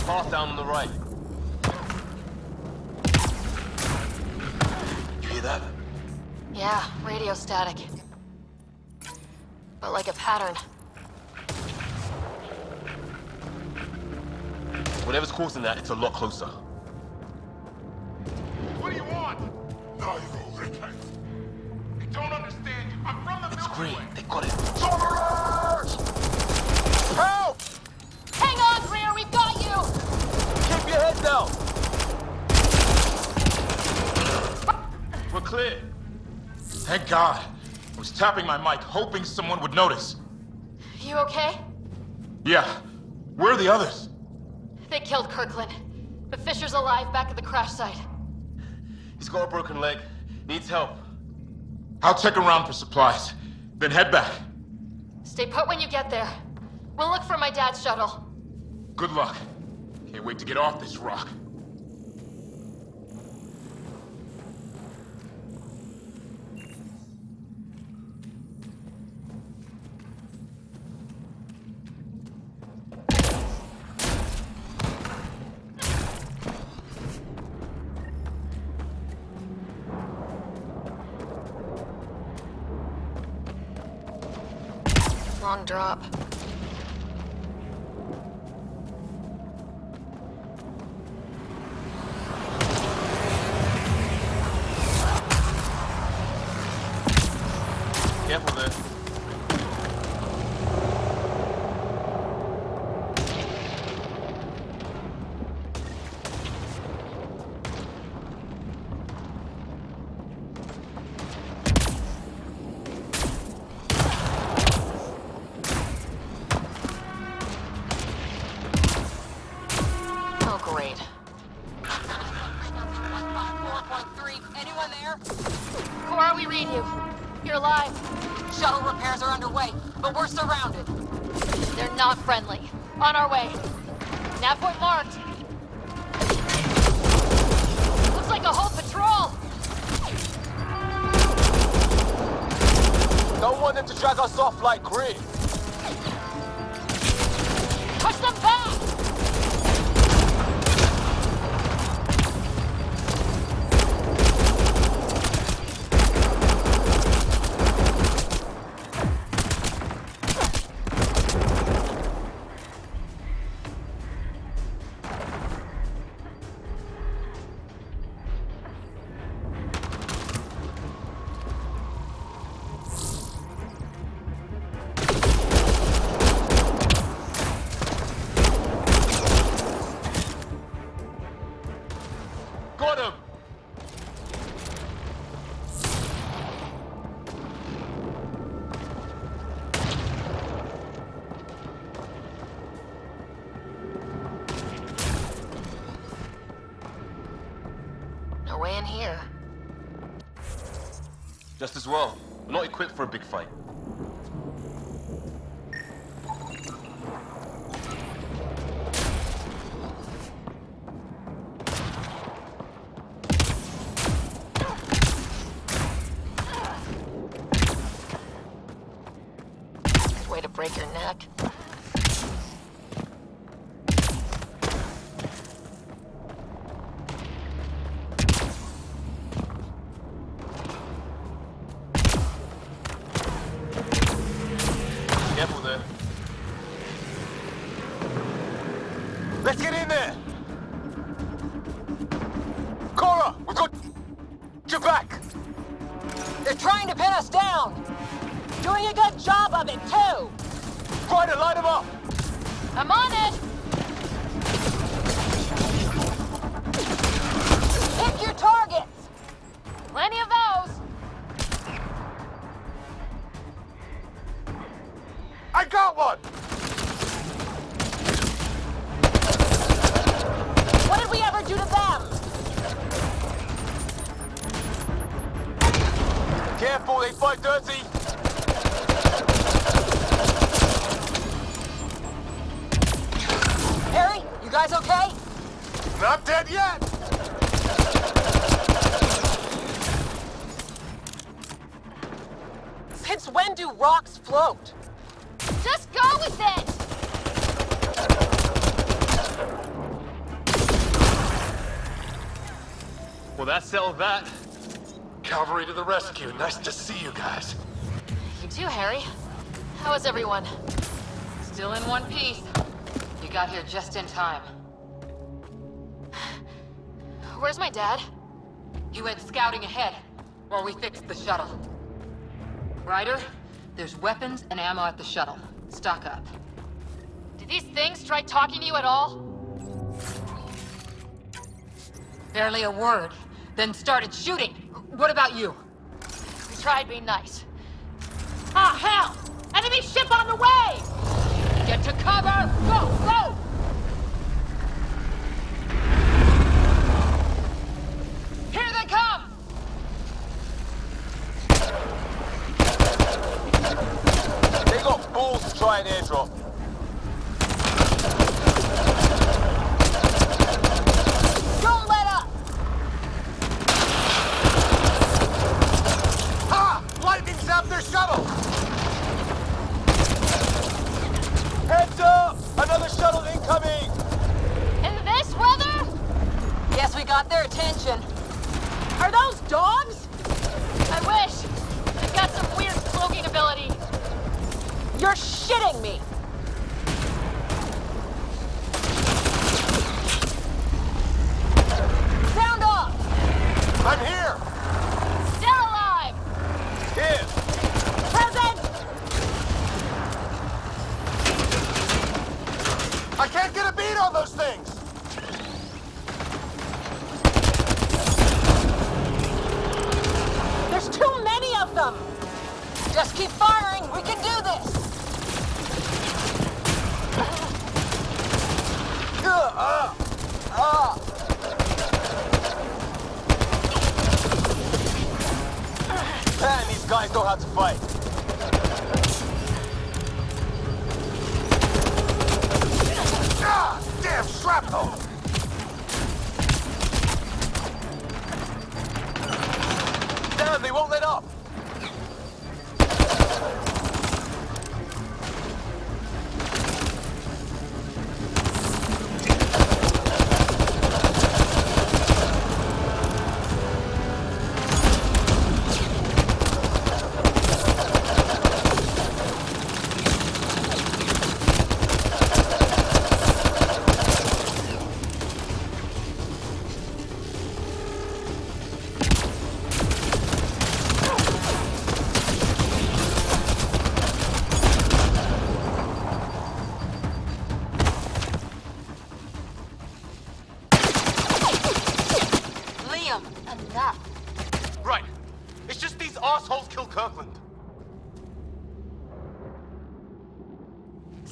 Path down on the right. You hear that? Yeah, radio static. But like a pattern. Whatever's causing that, it's a lot closer. What do you want? No, you will repent. I don't understand you. I'm from the Milky Great, Way. they got it. Help! Hang on, Greer, we've got you! Keep your head down! We're clear. Thank God. I was tapping my mic, hoping someone would notice. You okay? Yeah. Where are the others? They killed Kirkland. But Fisher's alive back at the crash site. He's got a broken leg. Needs help. I'll check around for supplies, then head back. Stay put when you get there. We'll look for my dad's shuttle. Good luck. Can't wait to get off this rock. Long drop. Careful there. underway, but we're surrounded. They're not friendly. On our way. Nav point marked. Looks like a whole patrol. Don't want them to drag us off like Grid. Push them back! Got him! No way in here. Just as well. We're not equipped for a big fight. Good way to break your neck. Careful there. Let's get in there! Cora, we got your back! They're trying to pin us down! Doing a good job of it, too! Try to light them up! I'm on it! Hit your targets! Plenty of those! I got one! What did we ever do to them? Careful, they fight dirty! Harry, you guys okay? Not dead yet! Since when do rocks float? Just go with it! Well, that settled that. Cavalry to the rescue. Nice to see you guys. You too, Harry. How is everyone? Still in one piece. You got here just in time. Where's my dad? He went scouting ahead while we fixed the shuttle. Ryder, there's weapons and ammo at the shuttle. Stock up. Did these things try talking to you at all? Barely a word, then started shooting. What about you? We tried being nice. Ah, hell! Enemy ship on the way! Get to cover! Go, go! Here they come! They got balls to try an airdrop. Don't let up! Ha! Lightning zapped their shuttle! Heads up! Another shuttle incoming! In this weather? Guess we got their attention. Are those dogs? I wish. They've got some weird cloaking ability. You're shitting me! Sound off! I'm here! Still alive! Here! Present! I can't get a beat on those things! There's too many of them! Just keep firing, we can do this! Man, these guys know how to fight.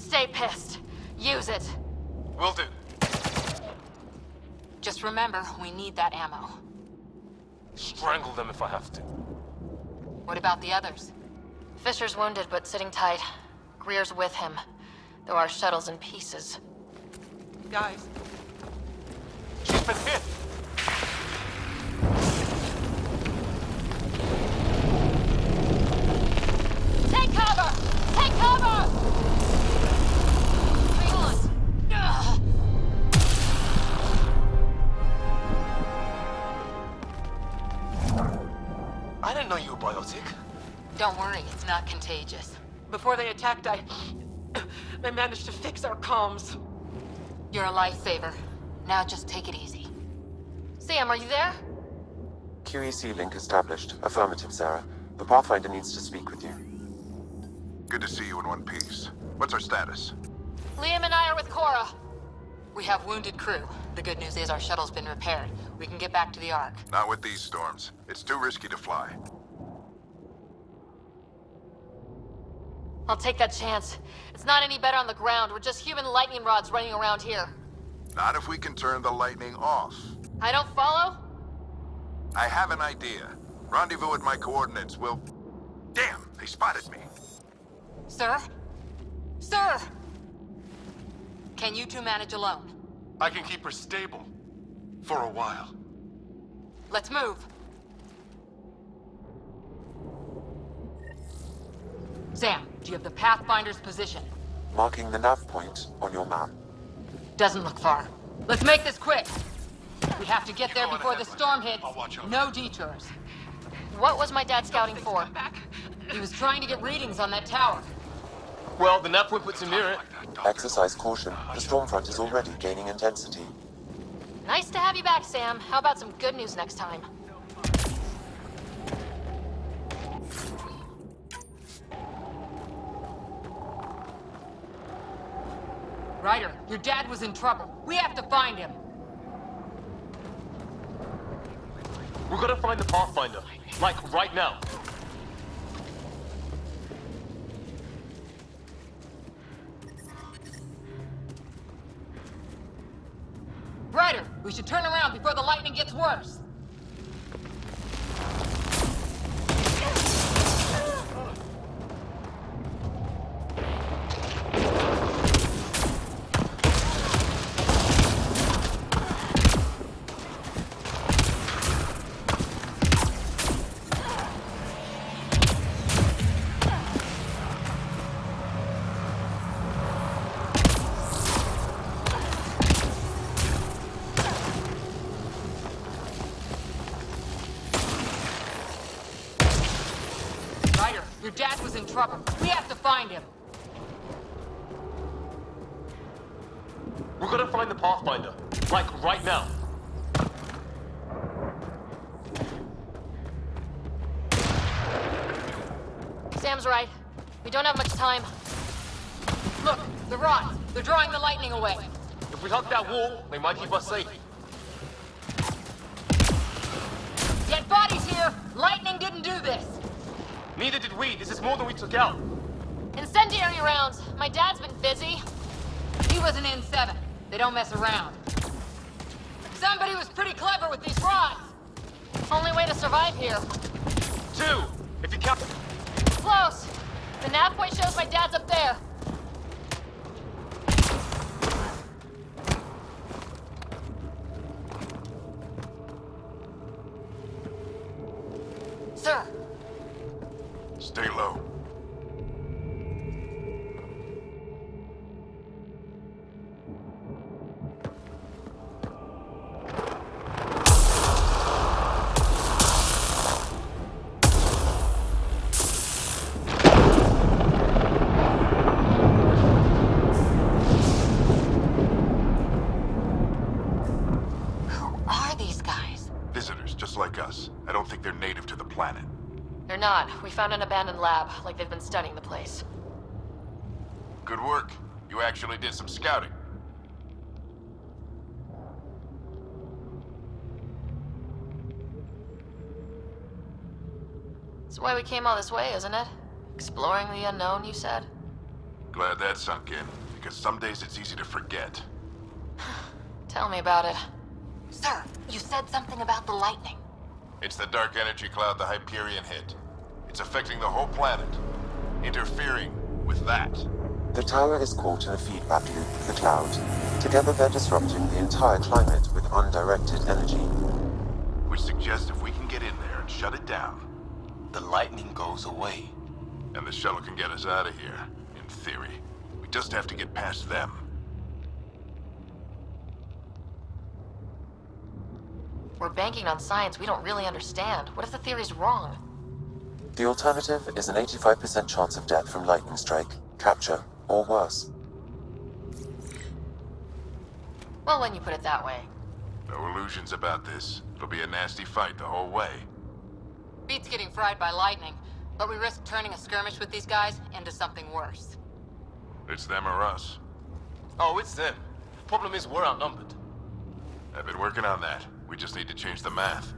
Stay pissed. Use it. Will do. Just remember, we need that ammo. Strangle them if I have to. What about the others? Fisher's wounded, but sitting tight. Greer's with him, though our shuttle's in pieces. Guys. She's been hit! Take cover! Take cover! Hang on. Ugh. I didn't know you were biotic. Don't worry, it's not contagious. Before they attacked, I managed to fix our comms. You're a lifesaver. Now just take it easy. Sam, are you there? QEC link established. Affirmative, Sarah. The Pathfinder needs to speak with you. Good to see you in one piece. What's our status? Liam and I are with Cora. We have wounded crew. The good news is our shuttle's been repaired. We can get back to the Ark. Not with these storms. It's too risky to fly. I'll take that chance. It's not any better on the ground. We're just human lightning rods running around here. Not if we can turn the lightning off. I don't follow? I have an idea. Rendezvous at my coordinates. We'll... Damn, they spotted me. Sir? Sir! Can you two manage alone? I can keep her stable. For a while. Let's move. Sam, do you have the Pathfinder's position? Marking the nav point on your map. Doesn't look far. Let's make this quick. We have to get there before the storm hits. No detours. What was my dad scouting for? He was trying to get readings on that tower. Well, the nav point puts him near it. Exercise caution. The storm front is already gaining intensity. Nice to have you back, Sam. How about some good news next time? Ryder, your dad was in trouble. We have to find him. We're gonna find the Pathfinder. Like, right now. Ryder, we should turn around before the lightning gets worse. Your dad was in trouble. We have to find him. We're gonna find the Pathfinder. Like, right now. Sam's right. We don't have much time. Look, the rods. They're drawing the lightning away. If we hug that wall, they might keep us safe. Dead bodies here! Lightning didn't do this! Neither did we. This is more than we took out. Incendiary rounds. My dad's been busy. He was an N7. They don't mess around. Somebody was pretty clever with these rods. Only way to survive here. 2, if you count... Close. The nav point shows my dad's up there. Sir. Stay low. Visitors, just like us. I don't think they're native to the planet. They're not. We found an abandoned lab, like they've been studying the place. Good work. You actually did some scouting. That's why we came all this way, isn't it? Exploring the unknown, you said? Glad that sunk in, because some days it's easy to forget. Tell me about it. Sir, you said something about the lightning. It's the dark energy cloud the Hyperion hit. It's affecting the whole planet, interfering with that. The tower is caught in a feedback loop with the cloud. Together they're disrupting the entire climate with undirected energy. Which suggests if we can get in there and shut it down, The lightning goes away. and the shuttle can get us out of here, in theory. We just have to get past them. We're banking on science we don't really understand. What if the theory's wrong? The alternative is an 85% chance of death from lightning strike, capture, or worse. Well, when you put it that way. No illusions about this. It'll be a nasty fight the whole way. Beats getting fried by lightning, but we risk turning a skirmish with these guys into something worse. It's them or us. Oh, it's them. Problem is, we're outnumbered. I've been working on that. We just need to change the math.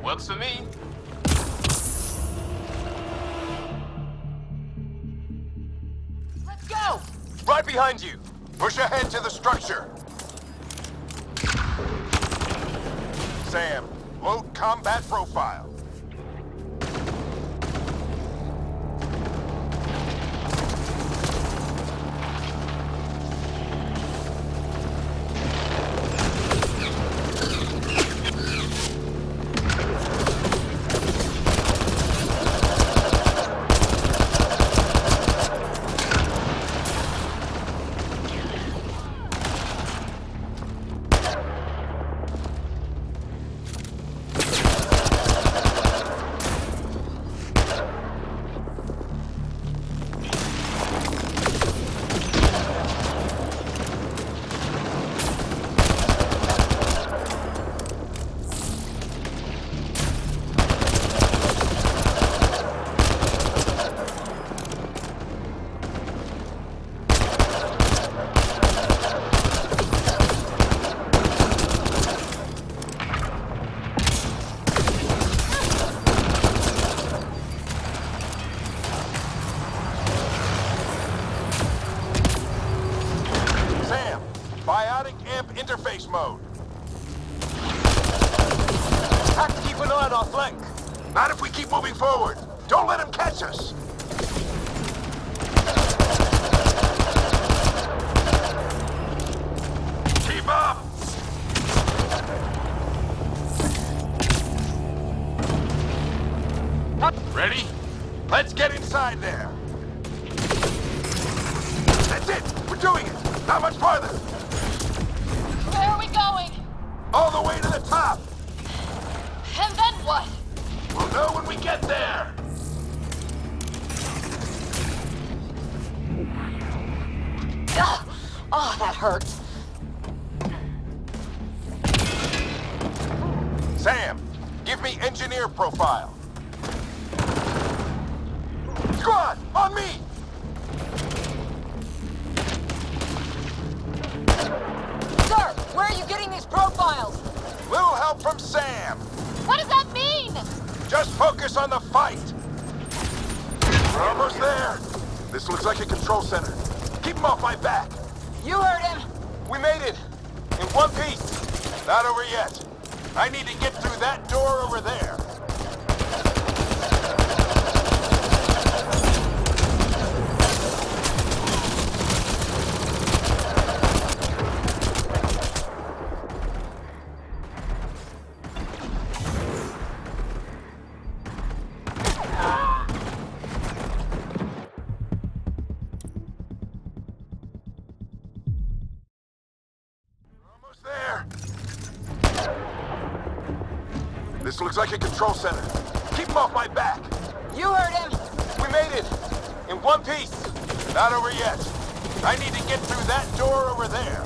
Works for me. Let's go! Right behind you. Push ahead to the structure. Sam, load combat profile. Interface mode. Have to keep an eye on our flank. Not if we keep moving forward. Don't let him catch us. Keep up. Ready? Let's get inside there. That's it. We're doing it. Not much farther. Where are we going? All the way to the top. And then what? We'll know when we get there. Ugh. Oh, that hurts. Sam, give me engineer profile. Squad, on me! Sir, where are you getting these profiles? Little help from Sam. What does that mean? Just focus on the fight. We're almost there. This looks like a control center. Keep him off my back. You heard him. We made it. In one piece. Not over yet. I need to get through that door over there. This looks like a control center. Keep him off my back. You heard him. We made it. In One piece! Not over yet. I need to get through that door over there.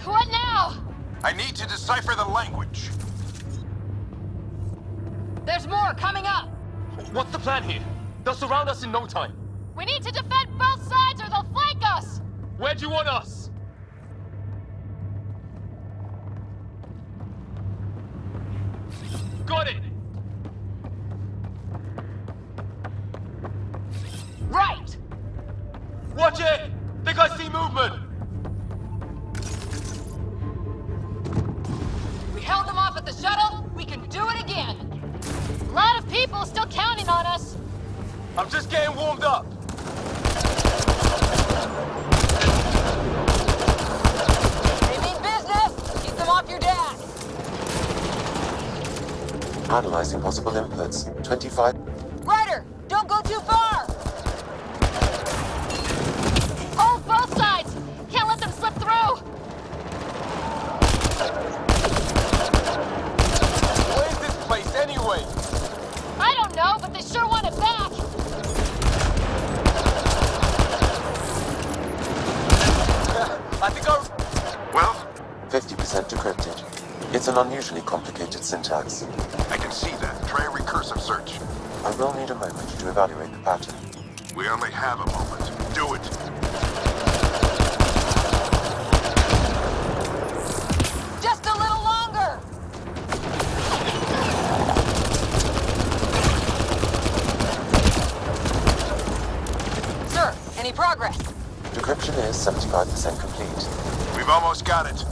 What now? I need to decipher the language. There's more coming up. What's the plan here? They'll surround us in no time. We need to defend both sides or they'll flank us. Where do you want us? Got it! Right. Watch it! Think I see movement! We held them off at the shuttle. We can do it again. A lot of people still counting on us. I'm just getting warmed up. They mean business. Keep them off your dad. Analyzing possible inputs. 25. Ryder, don't go too far. Hold both sides. Can't let them slip through. What is this place anyway? I don't know, but they sure want it back. I think I... Well? 50% decrypted. It's an unusually complicated syntax. I can see that. Try a recursive search. I will need a moment to evaluate the pattern. We only have a moment. Do it. Just a little longer. Sir, any progress? Decryption is 75% complete. We've almost got it.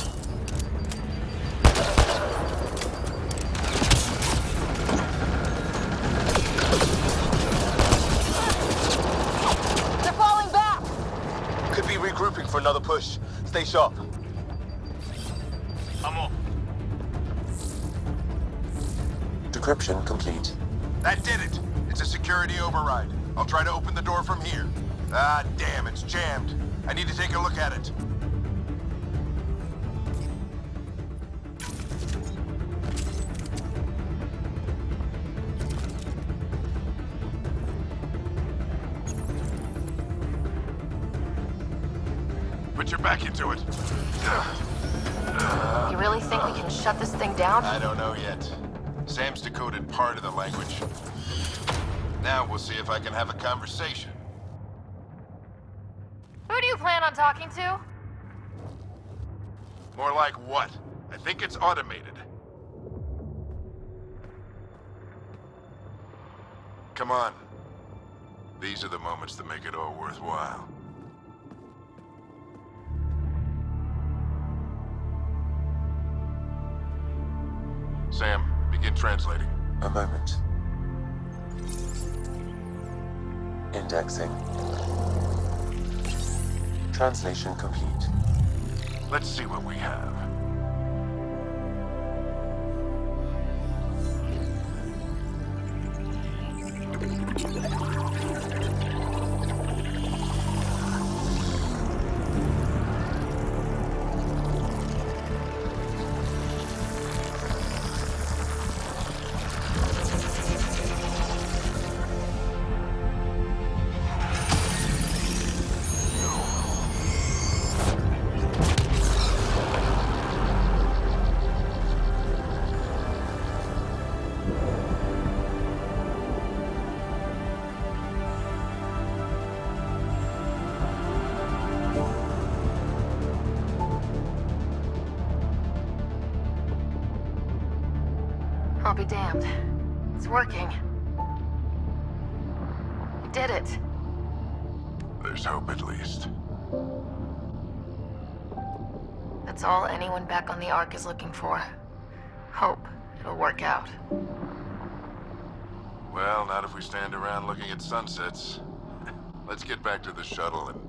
They're falling back. Could be regrouping for another push. Stay sharp. I'm off. Decryption complete. That did it. It's a security override. I'll try to open the door from here. Ah, damn, it's jammed. I need to take a look at it. Put your back into it. You really think we can shut this thing down? I don't know yet. Sam's decoded part of the language. Now we'll see if I can have a conversation. Who do you plan on talking to? More like what? I think it's automated. Come on. These are the moments that make it all worthwhile. Sam, begin translating. A moment. Indexing. Translation complete. Let's see what we have. I'll be damned. It's working. We did it. There's hope at least. That's all anyone back on the Ark is looking for. Hope it'll work out. Well, not if we stand around looking at sunsets. Let's get back to the shuttle and...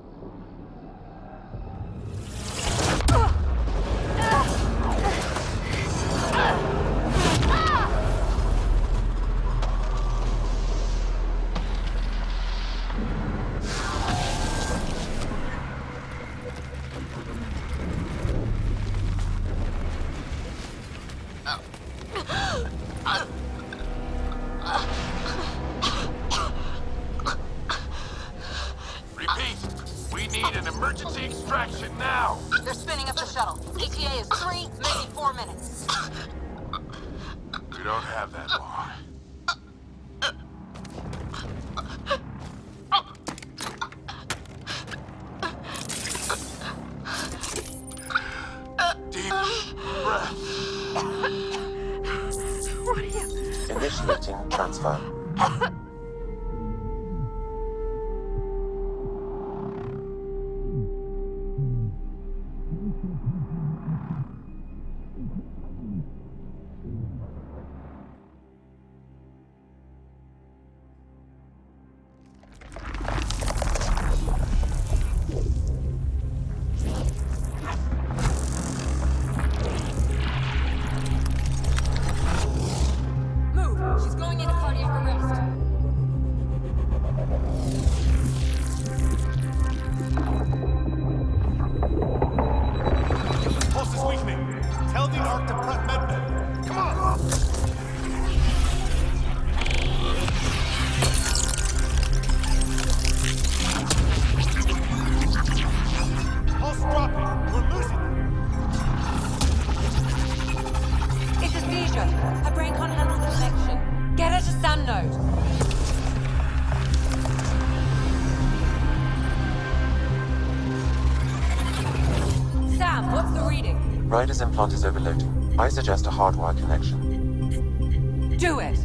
transfer. She's going into cardiac arrest. Pulse is weakening. Tell the Ark to prep medbay. Come on! Pulse dropping. We're losing it. It's a seizure. Her brain can't handle the connection. Get her to Sam Node. Sam, what's the reading? Ryder's implant is overloading. I suggest a hardwire connection. Do it!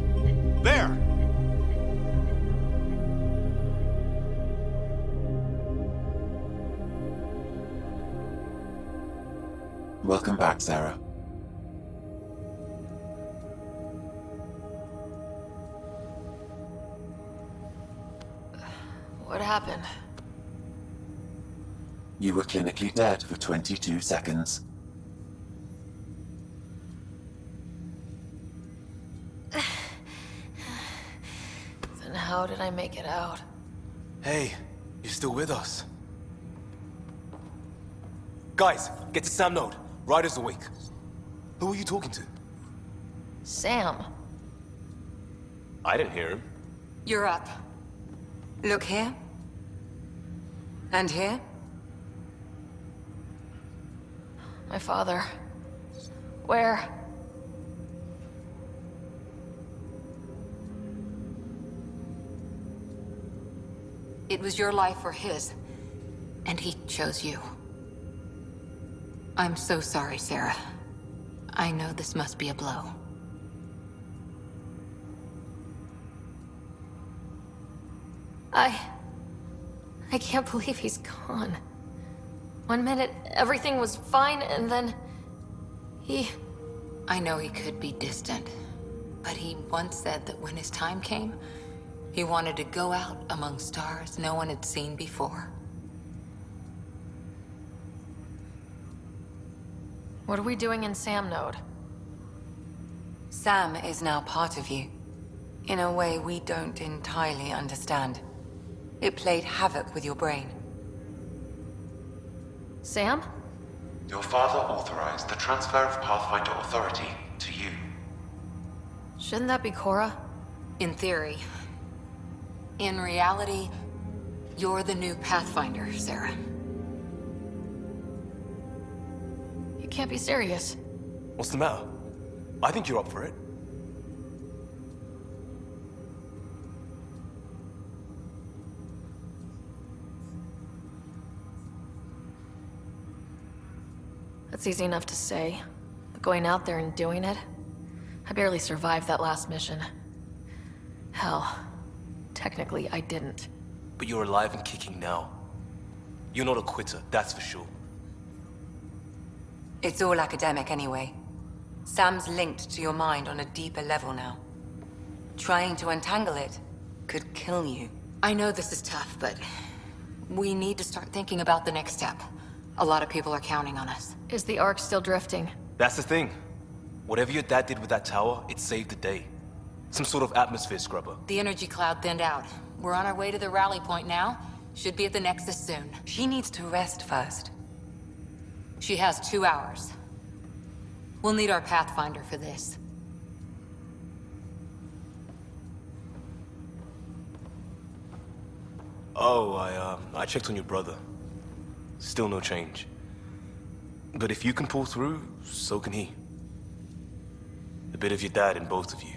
There! Welcome back, Sarah. What happened? You were clinically dead for 22 seconds. Then how did I make it out? Hey, you're still with us. Guys, get to Sam Node. Ryder's awake. Who are you talking to? Sam. I didn't hear him. You're up. Look here. And here. My father. Where? It was your life or his, and he chose you. I'm so sorry, Sarah. I know this must be a blow. I can't believe he's gone. One minute, everything was fine, and then... I know he could be distant, but he once said that when his time came, he wanted to go out among stars no one had seen before. What are we doing in Sam Node? Sam is now part of you, in a way we don't entirely understand. It played havoc with your brain. Sam? Your father authorized the transfer of Pathfinder authority to you. Shouldn't that be Cora? In theory. In reality, you're the new Pathfinder, Sarah. You can't be serious. What's the matter? I think you're up for it. That's easy enough to say. But going out there and doing it? I barely survived that last mission. Hell, technically I didn't. But you're alive and kicking now. You're not a quitter, that's for sure. It's all academic anyway. Sam's linked to your mind on a deeper level now. Trying to untangle it could kill you. I know this is tough, but we need to start thinking about the next step. A lot of people are counting on us. Is the Ark still drifting? That's the thing. Whatever your dad did with that tower, it saved the day. Some sort of atmosphere scrubber. The energy cloud thinned out. We're on our way to the rally point now. Should be at the Nexus soon. She needs to rest first. She has 2 hours. We'll need our Pathfinder for this. Oh, I checked on your brother. Still no change. But if you can pull through, so can he. A bit of your dad in both of you.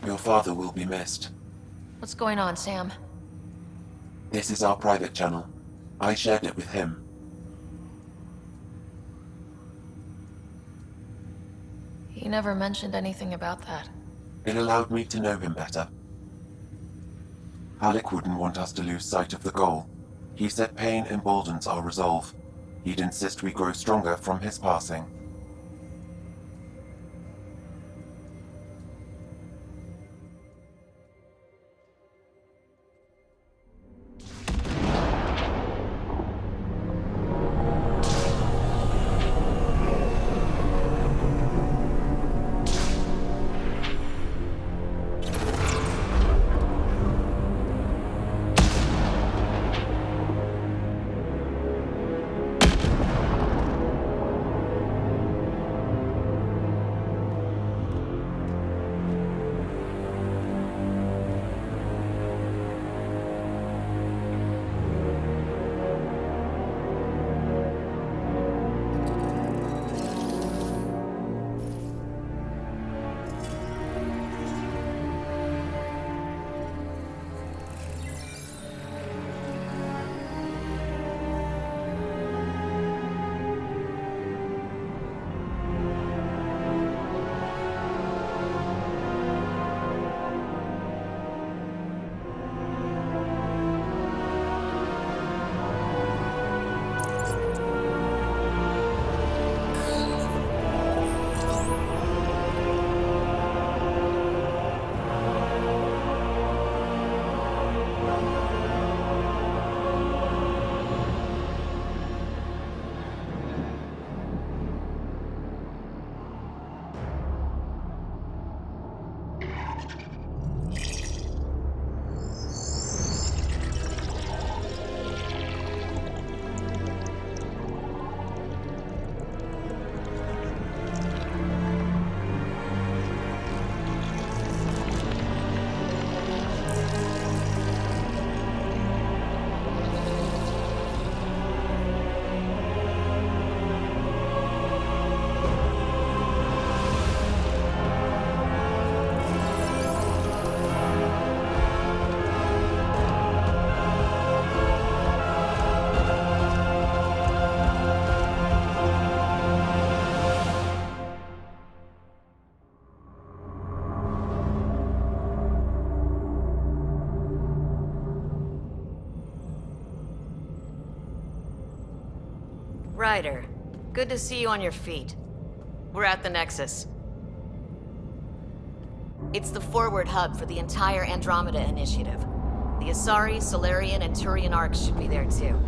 Your father will be missed. What's going on, Sam? This is our private channel. I shared it with him. He never mentioned anything about that. It allowed me to know him better. Alec wouldn't want us to lose sight of the goal. He said pain emboldens our resolve. He'd insist we grow stronger from his passing. Ryder, good to see you on your feet. We're at the Nexus. It's the forward hub for the entire Andromeda initiative. The Asari, Solarian, and Turian arcs should be there too.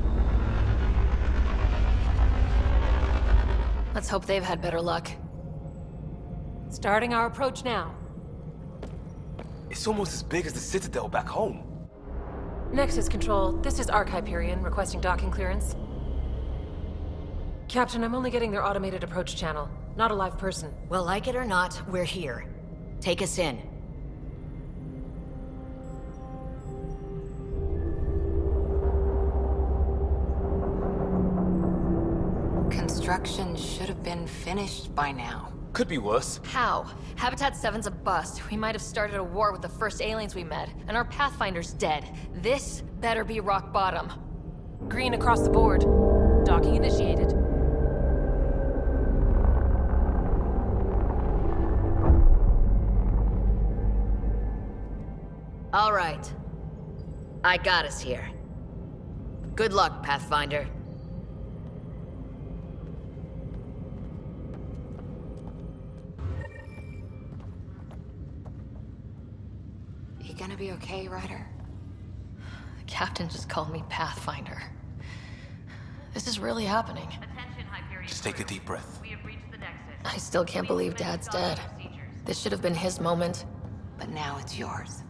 Let's hope they've had better luck. Starting our approach now. It's almost as big as the Citadel back home. Nexus Control, this is Arc Hyperion requesting docking clearance. Captain, I'm only getting their automated approach channel, not a live person. Well, like it or not, we're here. Take us in. Construction should have been finished by now. Could be worse. How? Habitat 7's a bust. We might have started a war with the first aliens we met, and our Pathfinder's dead. This better be rock bottom. Green across the board. Docking initiated. All right. I got us here. Good luck, Pathfinder. You gonna be okay, Ryder? The captain just called me Pathfinder. This is really happening. Just take a deep breath. I still can't believe Dad's dead. This should have been his moment. But now it's yours.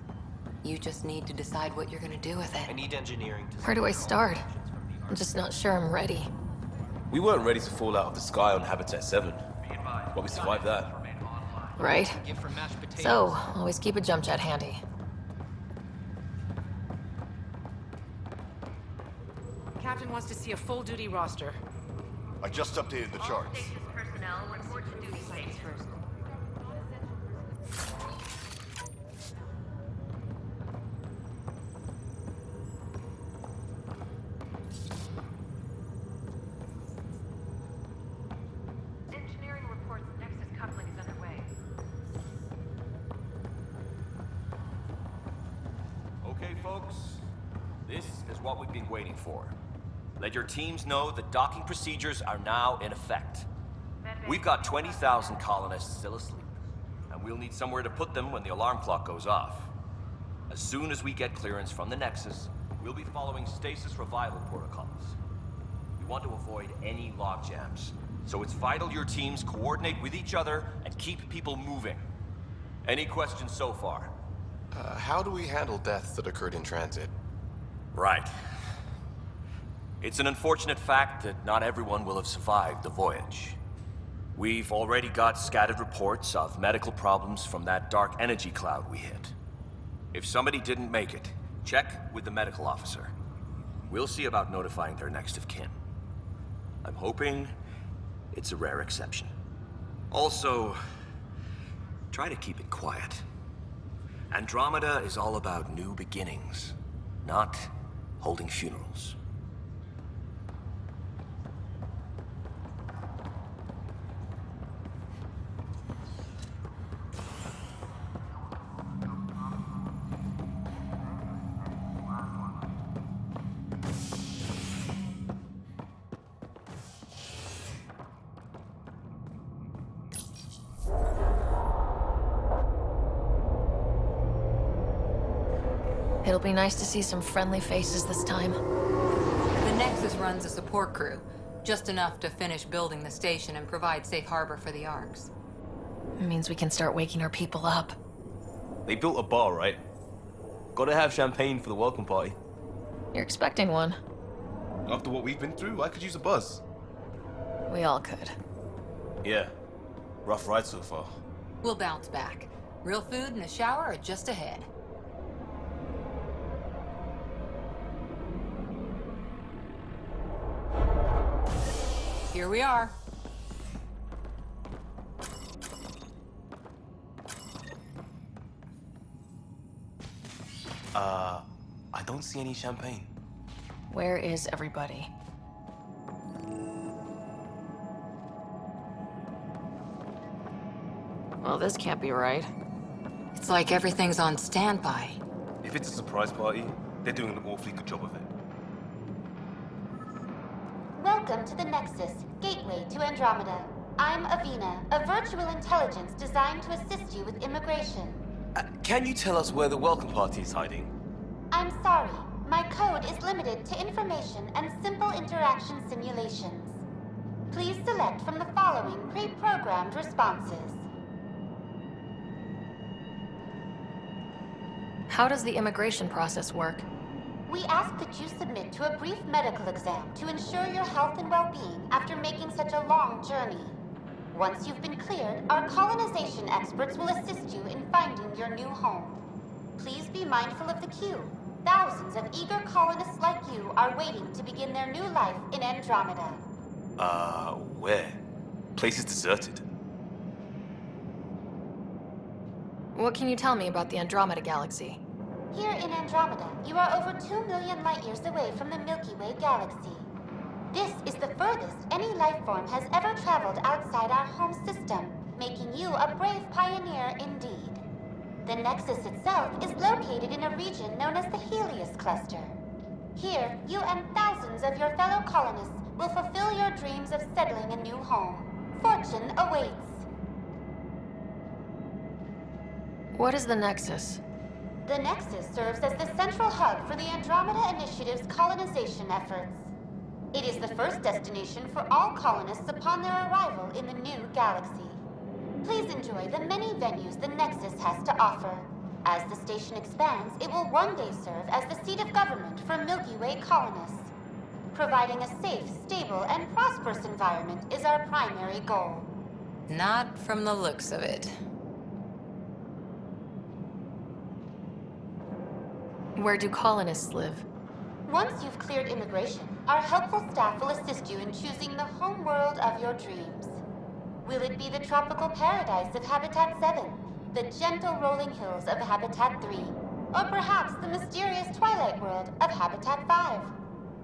You just need to decide what you're gonna do with it. I need engineering to... Where do I start? I'm just not sure I'm ready. We weren't ready to fall out of the sky on Habitat 7. But we survived that. Right? So, always keep a jump jet handy. Captain wants to see a full-duty roster. I just updated the charts. Engineering reports Nexus coupling is underway. folks, this is what we've been waiting for. Let your teams know that docking procedures are now in effect. We've got 20,000 colonists still asleep, and we'll need somewhere to put them when the alarm clock goes off. As soon as we get clearance from the Nexus, we'll be following stasis revival protocols. We want to avoid any logjams, so it's vital your teams coordinate with each other and keep people moving. Any questions so far? How do we handle deaths that occurred in transit? Right. It's an unfortunate fact that not everyone will have survived the voyage. We've already got scattered reports of medical problems from that dark energy cloud we hit. If somebody didn't make it, check with the medical officer. We'll see about notifying their next of kin. I'm hoping it's a rare exception. Also, try to keep it quiet. Andromeda is all about new beginnings, not holding funerals. It'll be nice to see some friendly faces this time. The Nexus runs a support crew, just enough to finish building the station and provide safe harbor for the Arks. It means we can start waking our people up. They built a bar, right? Gotta have champagne for the welcome party. You're expecting one. After what we've been through, I could use a buzz. We all could. Yeah. Rough ride so far. We'll bounce back. Real food and a shower are just ahead. Here we are. I don't see any champagne. Where is everybody? Well, this can't be right. It's like everything's on standby. If it's a surprise party, they're doing an awfully good job of it. Welcome to the Nexus, gateway to Andromeda. I'm Avina, a virtual intelligence designed to assist you with immigration. Can you tell us where the welcome party is hiding? I'm sorry, my code is limited to information and simple interaction simulations. Please select from the following pre-programmed responses. How does the immigration process work? We ask that you submit to a brief medical exam to ensure your health and well-being after making such a long journey. Once you've been cleared, our colonization experts will assist you in finding your new home. Please be mindful of the queue. Thousands of eager colonists like you are waiting to begin their new life in Andromeda. Where? Place is deserted. What can you tell me about the Andromeda galaxy? Here in Andromeda, you are over 2 million light-years away from the Milky Way galaxy. This is the furthest any life form has ever traveled outside our home system, making you a brave pioneer indeed. The Nexus itself is located in a region known as the Helios Cluster. Here, you and thousands of your fellow colonists will fulfill your dreams of settling a new home. Fortune awaits. What is the Nexus? The Nexus serves as the central hub for the Andromeda Initiative's colonization efforts. It is the first destination for all colonists upon their arrival in the new galaxy. Please enjoy the many venues the Nexus has to offer. As the station expands, it will one day serve as the seat of government for Milky Way colonists. Providing a safe, stable, and prosperous environment is our primary goal. Not from the looks of it. Where do colonists live? Once you've cleared immigration, our helpful staff will assist you in choosing the home world of your dreams. Will it be the tropical paradise of Habitat 7, the gentle rolling hills of Habitat 3, or perhaps the mysterious twilight world of Habitat 5?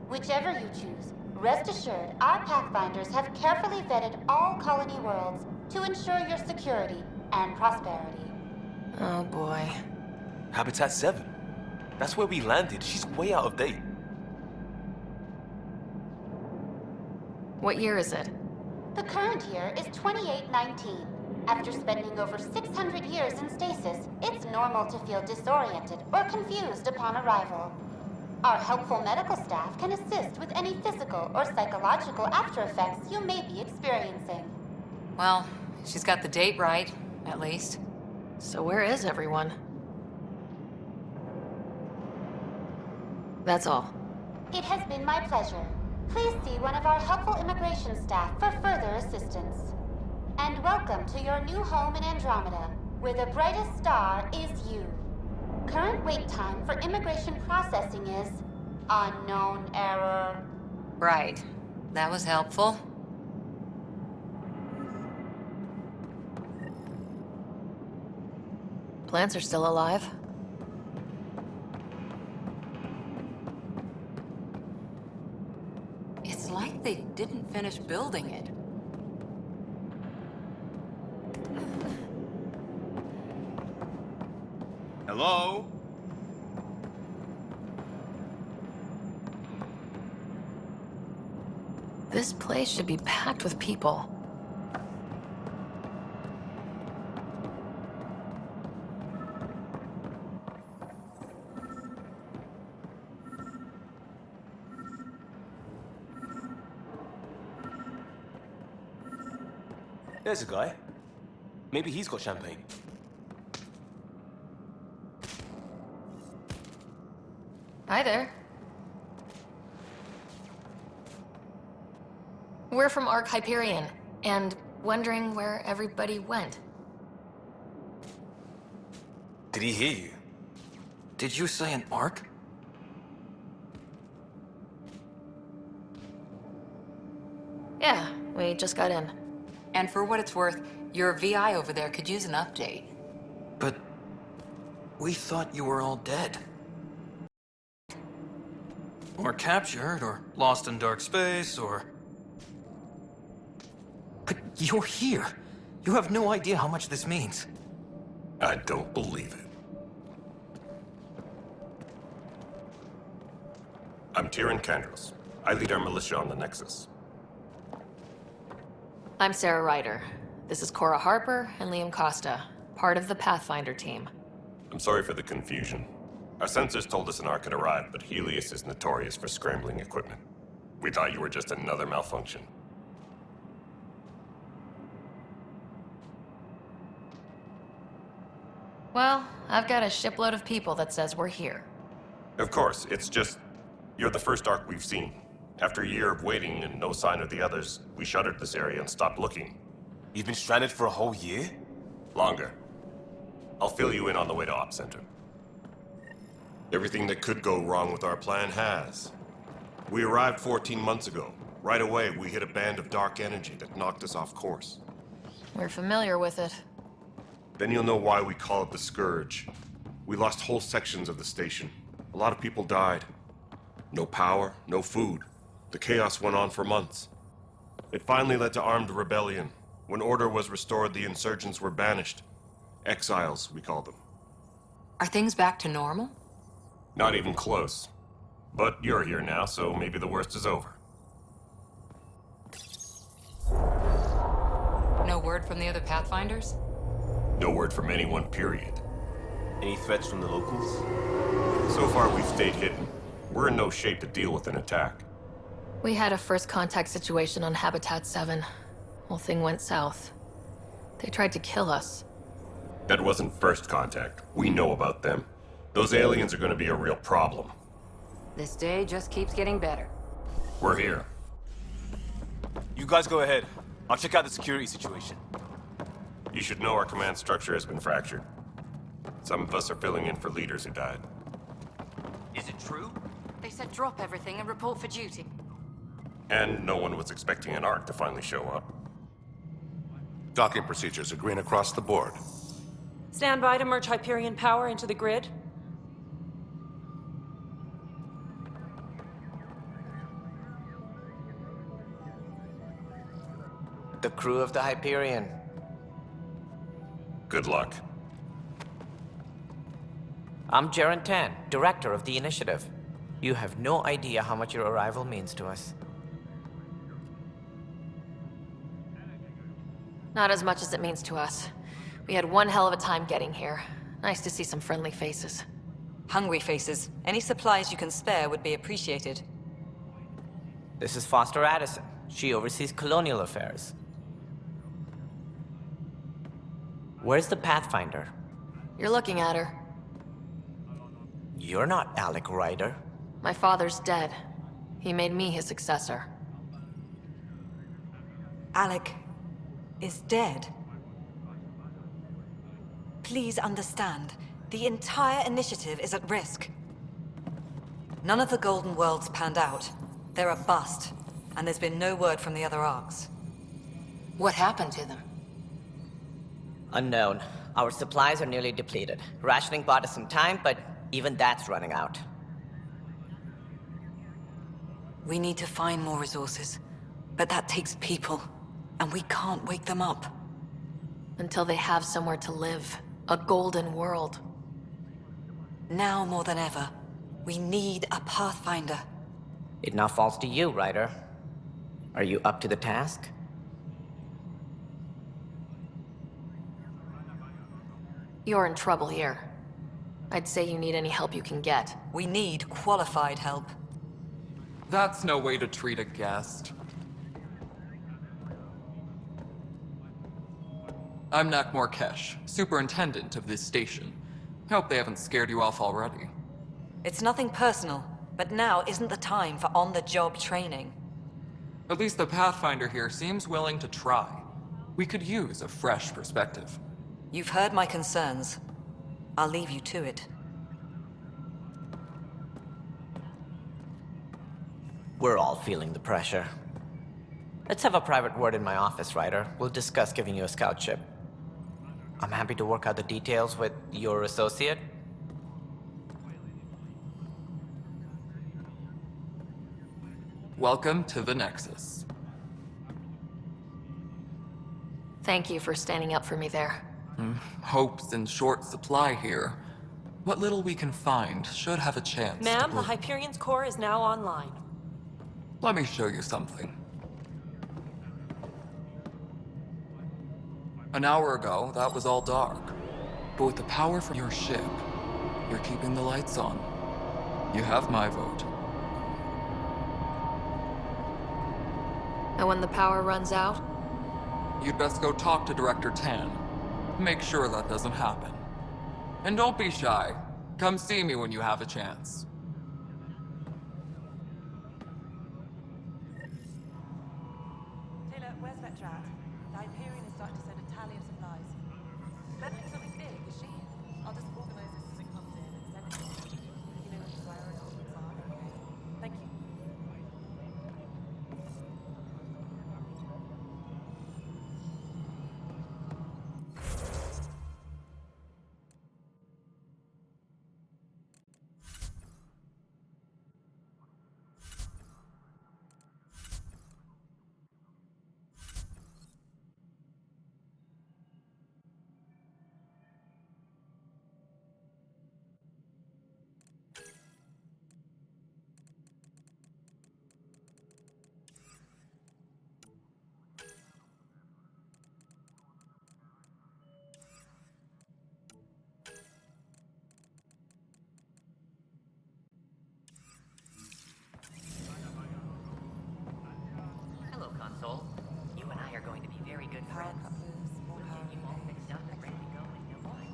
Whichever you choose, rest assured our Pathfinders have carefully vetted all colony worlds to ensure your security and prosperity. Oh boy. Habitat 7? That's where we landed. She's way out of date. What year is it? The current year is 2819. After spending over 600 years in stasis, it's normal to feel disoriented or confused upon arrival. Our helpful medical staff can assist with any physical or psychological after effects you may be experiencing. Well, she's got the date right, at least. So where is everyone? That's all. It has been my pleasure. Please see one of our helpful immigration staff for further assistance. And welcome to your new home in Andromeda, where the brightest star is you. Current wait time for immigration processing is unknown error. Right. That was helpful. Plants are still alive. It's like they didn't finish building it. Hello? This place should be packed with people. There's a guy. Maybe he's got champagne. Hi there. We're from Ark Hyperion, and wondering where everybody went. Did he hear you? Did you say an arc? Yeah, we just got in. And for what it's worth, your VI over there could use an update. But we thought you were all dead. Or captured, or lost in dark space, or... But you're here. You have no idea how much this means. I don't believe it. I'm Tyrion Kandros. I lead our militia on the Nexus. I'm Sarah Ryder. This is Cora Harper and Liam Costa, part of the Pathfinder team. I'm sorry for the confusion. Our sensors told us an Ark had arrived, but Helios is notorious for scrambling equipment. We thought you were just another malfunction. Well, I've got a shipload of people that says we're here. Of course, it's just... you're the first Ark we've seen. After a year of waiting and no sign of the others, we shuttered this area and stopped looking. You've been stranded for a whole year? Longer. I'll fill you in on the way to Op Center. Everything that could go wrong with our plan has. We arrived 14 months ago. Right away, we hit a band of dark energy that knocked us off course. We're familiar with it. Then you'll know why we call it the Scourge. We lost whole sections of the station. A lot of people died. No power, no food. The chaos went on for months. It finally led to armed rebellion. When order was restored, the insurgents were banished. Exiles, we call them. Are things back to normal? Not even close. But you're here now, so maybe the worst is over. No word from the other Pathfinders? No word from anyone, period. Any threats from the locals? So far, we've stayed hidden. We're in no shape to deal with an attack. We had a first contact situation on Habitat 7. Whole thing went south. They tried to kill us. That wasn't first contact. We know about them. Those aliens are gonna be a real problem. This day just keeps getting better. We're here. You guys go ahead. I'll check out the security situation. You should know our command structure has been fractured. Some of us are filling in for leaders who died. Is it true? They said drop everything and report for duty. And no one was expecting an Ark to finally show up. Docking procedures are green across the board. Stand by to merge Hyperion power into the grid. The crew of the Hyperion. Good luck. I'm Jaren Tan, director of the initiative. You have no idea how much your arrival means to us. Not as much as it means to us. We had one hell of a time getting here. Nice to see some friendly faces. Hungry faces. Any supplies you can spare would be appreciated. This is Foster Addison. She oversees colonial affairs. Where's the Pathfinder? You're looking at her. You're not Alec Ryder. My father's dead. He made me his successor. Alec is dead. Please understand, the entire initiative is at risk. None of the Golden Worlds panned out. They're a bust, and there's been no word from the other arcs. What happened to them? Unknown. Our supplies are nearly depleted. Rationing bought us some time, but even that's running out. We need to find more resources, but that takes people, and we can't wake them up. Until they have somewhere to live. A golden world. Now more than ever, we need a Pathfinder. It now falls to you, Ryder. Are you up to the task? You're in trouble here. I'd say you need any help you can get. We need qualified help. That's no way to treat a guest. I'm Nak Morkesh, superintendent of this station. Hope they haven't scared you off already. It's nothing personal, but now isn't the time for on-the-job training. At least the Pathfinder here seems willing to try. We could use a fresh perspective. You've heard my concerns. I'll leave you to it. We're all feeling the pressure. Let's have a private word in my office, Ryder. We'll discuss giving you a scout ship. I'm happy to work out the details with your associate. Welcome to the Nexus. Thank you for standing up for me there. Hope's in short supply here. What little we can find should have a chance. Ma'am, the Hyperion's core is now online. Let me show you something. An hour ago, that was all dark. But with the power from your ship, you're keeping the lights on. You have my vote. And when the power runs out? You'd best go talk to Director Tan. Make sure that doesn't happen. And don't be shy. Come see me when you have a chance. Taylor, where's Vetrat? The Hyperion is starting to send a tally of supplies. Meddling something big, is she? I'll just organize this as it comes in and send it to you. You know where our documents are. Thank you. Hello, Console. You and I are going to be very good friends. We'll get you all fixed up and ready to go in no time.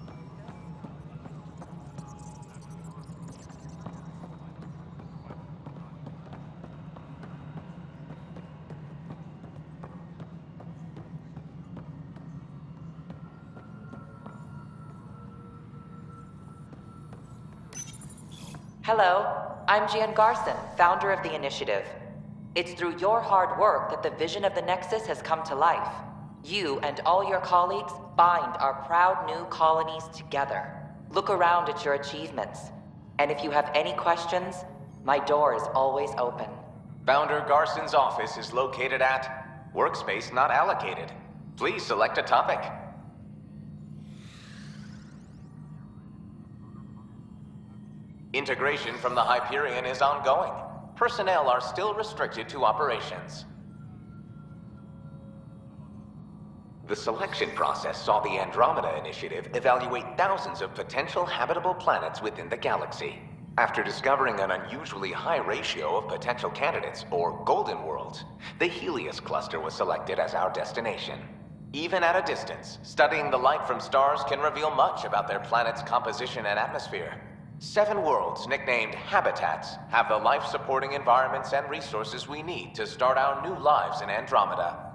Hello, I'm Gian Garson, founder of the initiative. It's through your hard work that the vision of the Nexus has come to life. You and all your colleagues bind our proud new colonies together. Look around at your achievements. And if you have any questions, my door is always open. Founder Garson's office is located at Workspace Not Allocated. Please select a topic. Integration from the Hyperion is ongoing. Personnel are still restricted to operations. The selection process saw the Andromeda Initiative evaluate thousands of potential habitable planets within the galaxy. After discovering an unusually high ratio of potential candidates, or golden worlds, the Helios cluster was selected as our destination. Even at a distance, studying the light from stars can reveal much about their planet's composition and atmosphere. 7 worlds, nicknamed habitats, have the life-supporting environments and resources we need to start our new lives in Andromeda.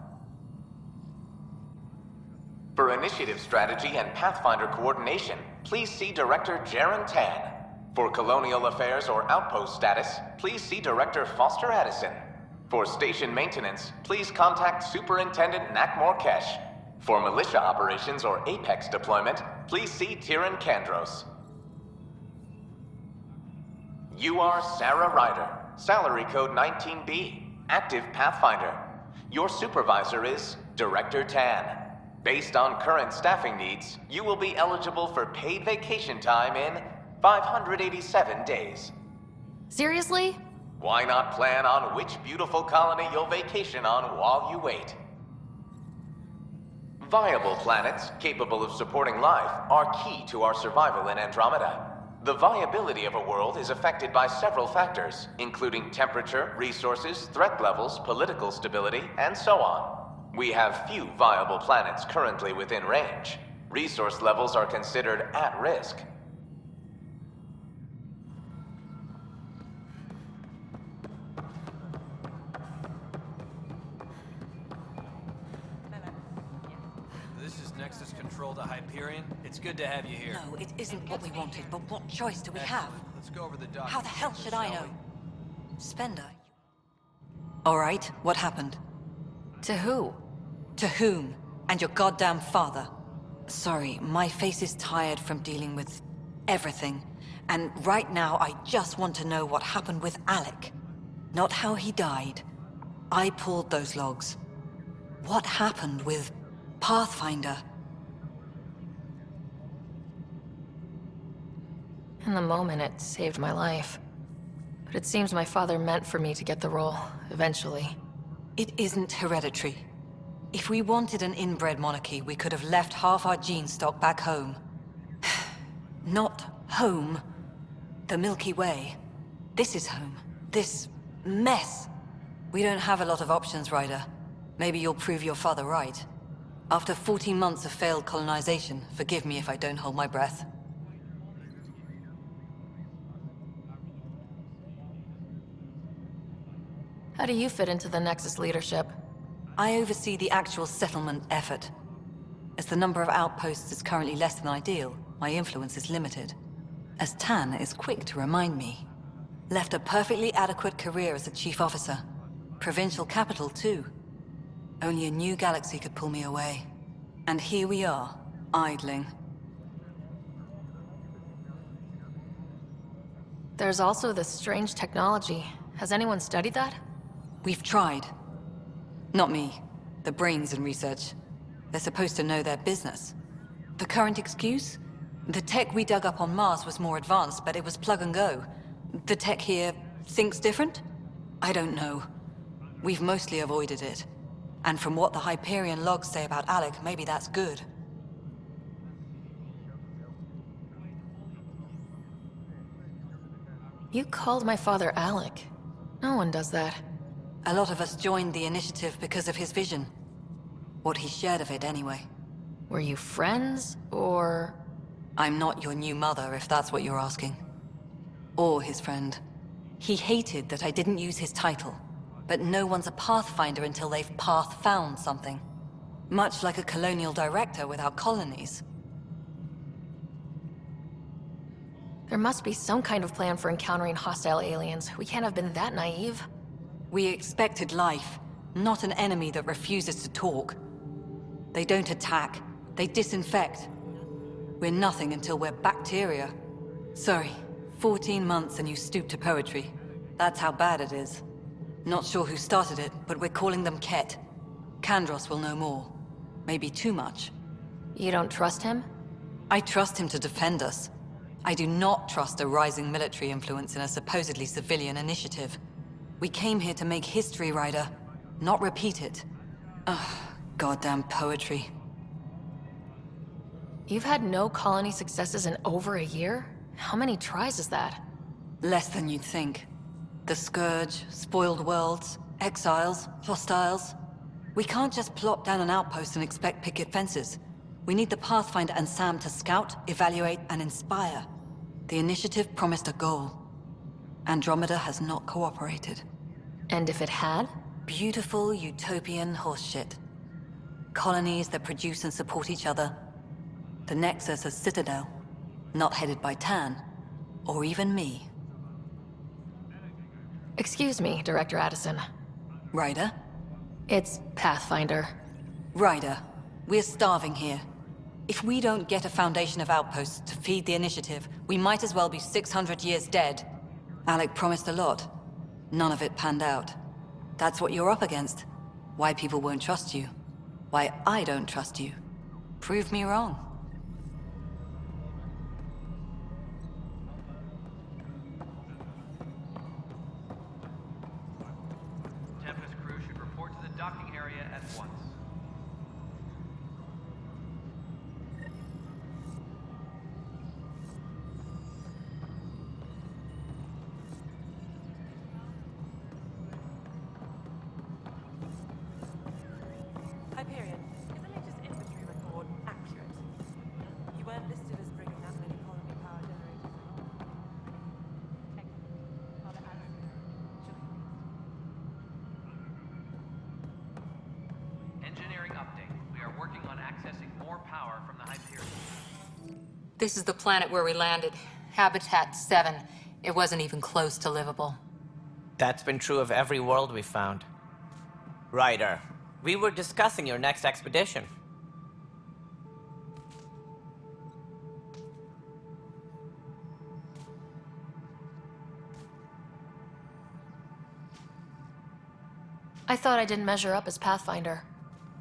For initiative strategy and Pathfinder coordination, please see Director Jaren Tan. For colonial affairs or outpost status, please see Director Foster Addison. For station maintenance, please contact Superintendent Nakmor Kesh. For militia operations or Apex deployment, please see Tyran Kandros. You are Sarah Ryder, salary code 19B, active Pathfinder. Your supervisor is Director Tan. Based on current staffing needs, you will be eligible for paid vacation time in 587 days. Seriously? Why not plan on which beautiful colony you'll vacation on while you wait? Viable planets capable of supporting life are key to our survival in Andromeda. The viability of a world is affected by several factors, including temperature, resources, threat levels, political stability, and so on. We have few viable planets currently within range. Resource levels are considered at risk. This is Nexus Control to Hyperion. It's good to have you here. No, it isn't what we wanted, but what choice do we have? Let's go over the documents. How the hell should I shall know? Spender. All right, what happened? To who? To whom? And your goddamn father. Sorry, my face is tired from dealing with everything. And right now, I just want to know what happened with Alec. Not how he died. I pulled those logs. What happened with Pathfinder? In the moment, it saved my life. But it seems my father meant for me to get the role, eventually. It isn't hereditary. If we wanted an inbred monarchy, we could have left half our gene stock back home. Not home. The Milky Way. This is home. This mess. We don't have a lot of options, Ryder. Maybe you'll prove your father right. After 14 months of failed colonization, forgive me if I don't hold my breath. How do you fit into the Nexus leadership? I oversee the actual settlement effort. As the number of outposts is currently less than ideal, my influence is limited. As Tan is quick to remind me. Left a perfectly adequate career as a chief officer. Provincial capital, too. Only a new galaxy could pull me away. And here we are, idling. There's also this strange technology. Has anyone studied that? We've tried. Not me. The brains in research. They're supposed to know their business. The current excuse? The tech we dug up on Mars was more advanced, but it was plug and go. The tech here thinks different? I don't know. We've mostly avoided it. And from what the Hyperion logs say about Alec, maybe that's good. You called my father Alec. No one does that. A lot of us joined the initiative because of his vision. What he shared of it, anyway. Were you friends, or...? I'm not your new mother, if that's what you're asking. Or his friend. He hated that I didn't use his title. But no one's a Pathfinder until they've path-found something. Much like a colonial director without colonies. There must be some kind of plan for encountering hostile aliens. We can't have been that naive. We expected life, not an enemy that refuses to talk. They don't attack, they disinfect. We're nothing until we're bacteria. Sorry, 14 months and you stoop to poetry. That's how bad it is. Not sure who started it, but we're calling them Ket. Kandros will know more. Maybe too much. You don't trust him? I trust him to defend us. I do not trust a rising military influence in a supposedly civilian initiative. We came here to make history, Ryder, not repeat it. Ugh, goddamn poetry. You've had no colony successes in over a year? How many tries is that? Less than you'd think. The Scourge, spoiled worlds, exiles, hostiles. We can't just plop down an outpost and expect picket fences. We need the Pathfinder and Sam to scout, evaluate, and inspire. The initiative promised a goal. Andromeda has not cooperated. And if it had? Beautiful utopian horseshit. Colonies that produce and support each other. The Nexus a citadel, not headed by Tan, or even me. Excuse me, Director Addison. Ryder? It's Pathfinder. Ryder, we're starving here. If we don't get a foundation of outposts to feed the initiative, we might as well be 600 years dead. Alec promised a lot. None of it panned out. That's what you're up against. Why people won't trust you. Why I don't trust you. Prove me wrong. Tempest crew should report to the docking area at once. Hyperion, is the latest inventory report accurate? You weren't listed as bringing that many colony power generators. Father Addison, Engineering update. We are working on accessing more power from the Hyperion. This is the planet where we landed. Habitat 7. It wasn't even close to livable. That's been true of every world we found. Ryder, we were discussing your next expedition. I thought I didn't measure up as Pathfinder.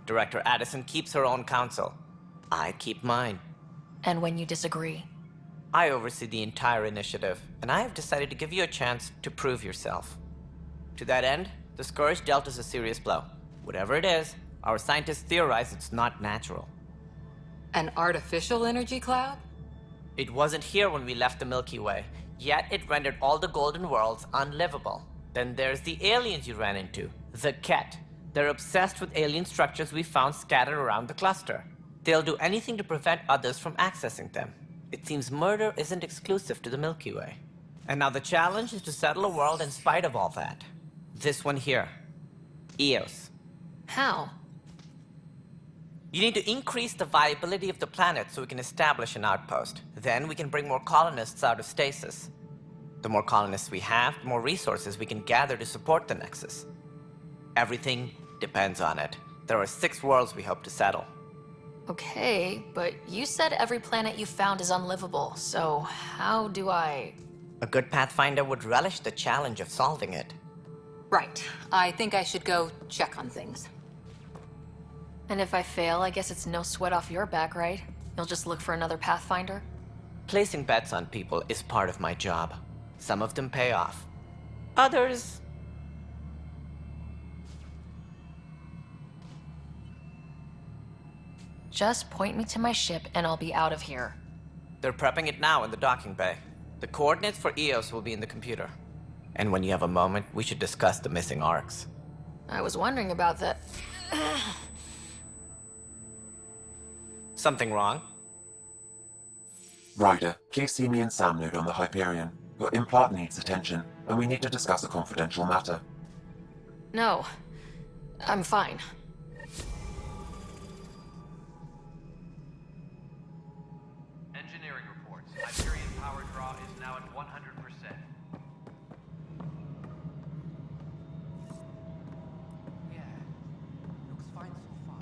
Director Addison keeps her own counsel. I keep mine. And when you disagree? I oversee the entire initiative, and I have decided to give you a chance to prove yourself. To that end, the Scourge dealt us a serious blow. Whatever it is, our scientists theorize it's not natural. An artificial energy cloud? It wasn't here when we left the Milky Way, yet it rendered all the golden worlds unlivable. Then there's the aliens you ran into, the Ket. They're obsessed with alien structures we found scattered around the cluster. They'll do anything to prevent others from accessing them. It seems murder isn't exclusive to the Milky Way. And now the challenge is to settle a world in spite of all that. This one here. Eos. How? You need to increase the viability of the planet so we can establish an outpost. Then we can bring more colonists out of stasis. The more colonists we have, the more resources we can gather to support the Nexus. Everything depends on it. There are 6 worlds we hope to settle. Okay, but you said every planet you found is unlivable, so how do I... A good Pathfinder would relish the challenge of solving it. Right. I think I should go check on things. And if I fail, I guess it's no sweat off your back, right? You'll just look for another Pathfinder? Placing bets on people is part of my job. Some of them pay off. Others... Just point me to my ship and I'll be out of here. They're prepping it now in the docking bay. The coordinates for Eos will be in the computer. And when you have a moment, we should discuss the missing arcs. I was wondering about that. Something wrong? Ryder, please see me and Sam node on the Hyperion. Your implant needs attention, and we need to discuss a confidential matter. No. I'm fine. Engineering reports. Hyperion power draw is now at 100%. Yeah, looks fine so far.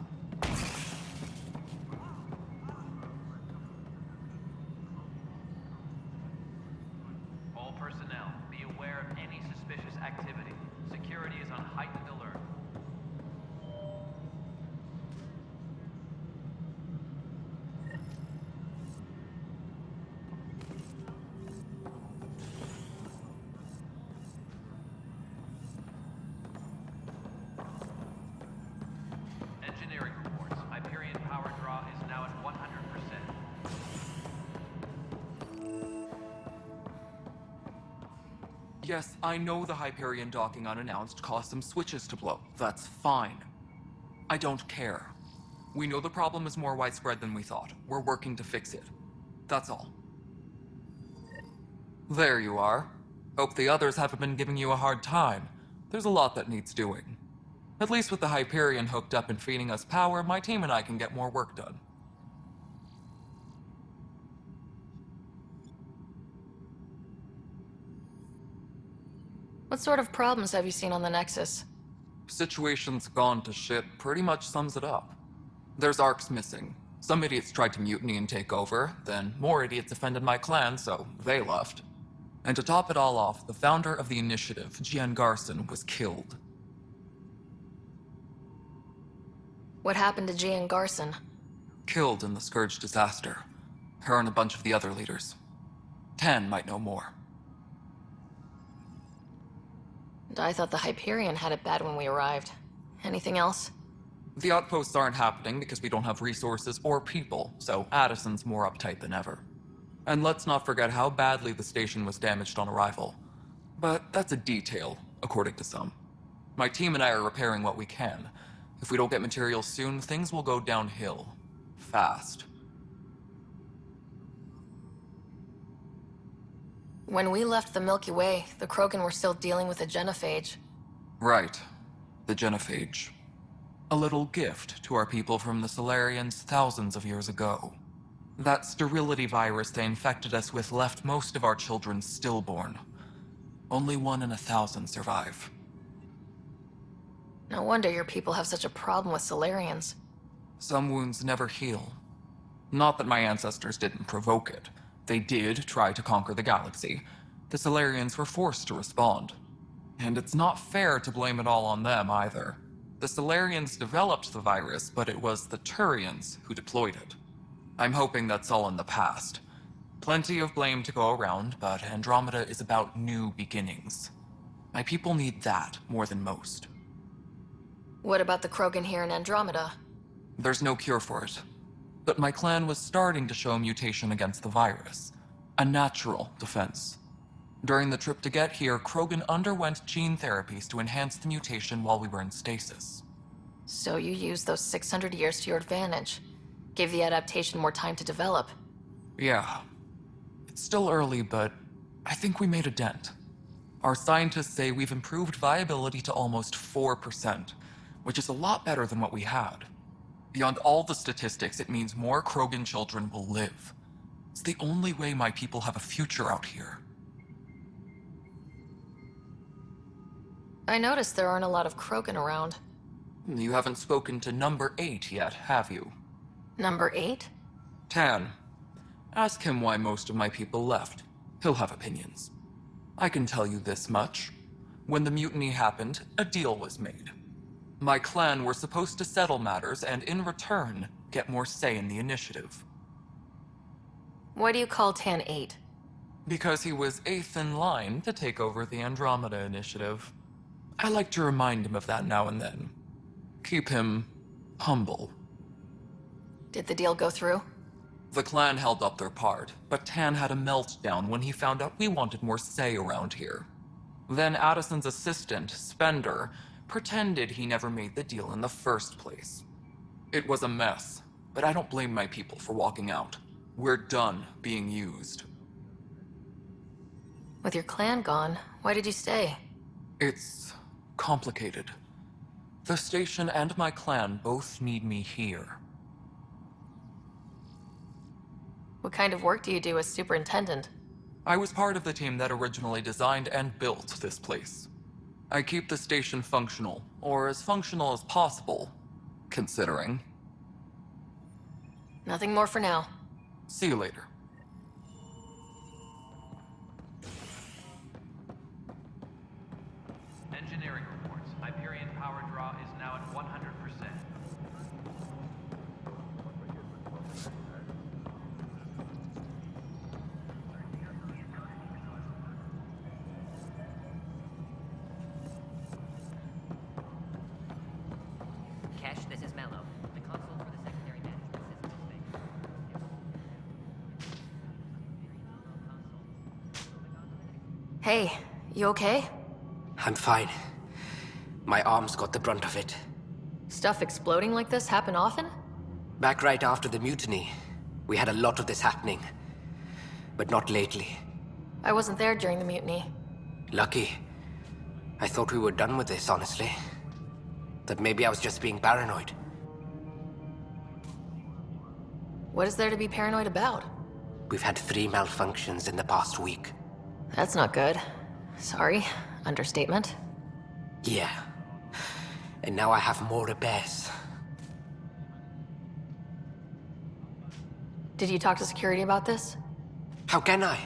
All personnel, be aware of any suspicious activity. Security is on heightened alert. Yes, I know the Hyperion docking unannounced caused some switches to blow. That's fine. I don't care. We know the problem is more widespread than we thought. We're working to fix it. That's all. There you are. Hope the others haven't been giving you a hard time. There's a lot that needs doing. At least with the Hyperion hooked up and feeding us power, my team and I can get more work done. What sort of problems have you seen on the Nexus? Situation's gone to shit pretty much sums it up. There's arcs missing. Some idiots tried to mutiny and take over, then more idiots offended my clan, so they left. And to top it all off, the founder of the initiative, Gian Garson, was killed. What happened to Gian Garson? Killed in the Scourge disaster. Her and a bunch of the other leaders. Tan might know more. I thought the Hyperion had it bad when we arrived. Anything else? The outposts aren't happening because we don't have resources or people, so Addison's more uptight than ever. And let's not forget how badly the station was damaged on arrival. But that's a detail, according to some. My team and I are repairing what we can. If we don't get materials soon, things will go downhill. Fast. When we left the Milky Way, the Krogan were still dealing with the genophage. Right. The genophage. A little gift to our people from the Solarians thousands of years ago. That sterility virus they infected us with left most of our children stillborn. Only 1 in 1,000 survive. No wonder your people have such a problem with Solarians. Some wounds never heal. Not that my ancestors didn't provoke it. They did try to conquer the galaxy. The Solarians were forced to respond. And it's not fair to blame it all on them either. The Solarians developed the virus, but it was the Turians who deployed it. I'm hoping that's all in the past. Plenty of blame to go around, but Andromeda is about new beginnings. My people need that more than most. What about the Krogan here in Andromeda? There's no cure for it. But my clan was starting to show mutation against the virus. A natural defense. During the trip to get here, Krogan underwent gene therapies to enhance the mutation while we were in stasis. So you used those 600 years to your advantage. Gave the adaptation more time to develop. Yeah. It's still early, but I think we made a dent. Our scientists say we've improved viability to almost 4%, which is a lot better than what we had. Beyond all the statistics, it means more Krogan children will live. It's the only way my people have a future out here. I noticed there aren't a lot of Krogan around. You haven't spoken to number 8 yet, have you? Number 8? Tan. Ask him why most of my people left. He'll have opinions. I can tell you this much. When the mutiny happened, a deal was made. My clan were supposed to settle matters and, in return, get more say in the initiative. Why do you call Tan 8? Because he was 8th in line to take over the Andromeda initiative. I like to remind him of that now and then. Keep him humble. Did the deal go through? The clan held up their part, but Tan had a meltdown when he found out we wanted more say around here. Then Addison's assistant, Spender, pretended he never made the deal in the first place. It was a mess, but I don't blame my people for walking out. We're done being used. With your clan gone, why did you stay? It's complicated. The station and my clan both need me here. What kind of work do you do as superintendent? I was part of the team that originally designed and built this place. I keep the station functional, or as functional as possible, considering. Nothing more for now. See you later. Engineering reports. Hyperion power draw is now at 100%. Kesh, this is Mello. The console for the secondary management system is Hey, You okay? I'm fine. My arms got the brunt of it. Stuff exploding like this happen often? Back right after the mutiny, we had a lot of this happening. But not lately. I wasn't there during the mutiny. Lucky. I thought we were done with this, honestly. That maybe I was just being paranoid. What is there to be paranoid about? We've had 3 malfunctions in the past week. That's not good. Sorry. Understatement. Yeah. And now I have more repairs. Did you talk to security about this? How can I?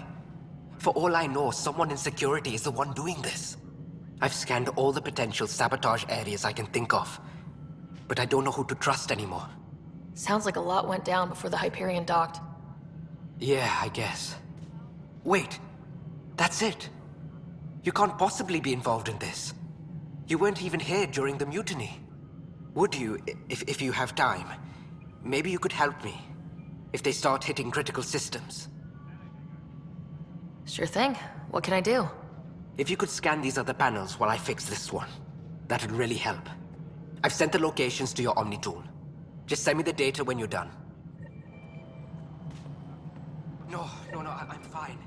For all I know, someone in security is the one doing this. I've scanned all the potential sabotage areas I can think of. But I don't know who to trust anymore. Sounds like a lot went down before the Hyperion docked. Yeah, I guess. Wait. That's it. You can't possibly be involved in this. You weren't even here during the mutiny. Would you, if you have time? Maybe you could help me. If they start hitting critical systems. Sure thing. What can I do? If you could scan these other panels while I fix this one, that would really help. I've sent the locations to your Omni tool. Just send me the data when you're done. No, I'm fine.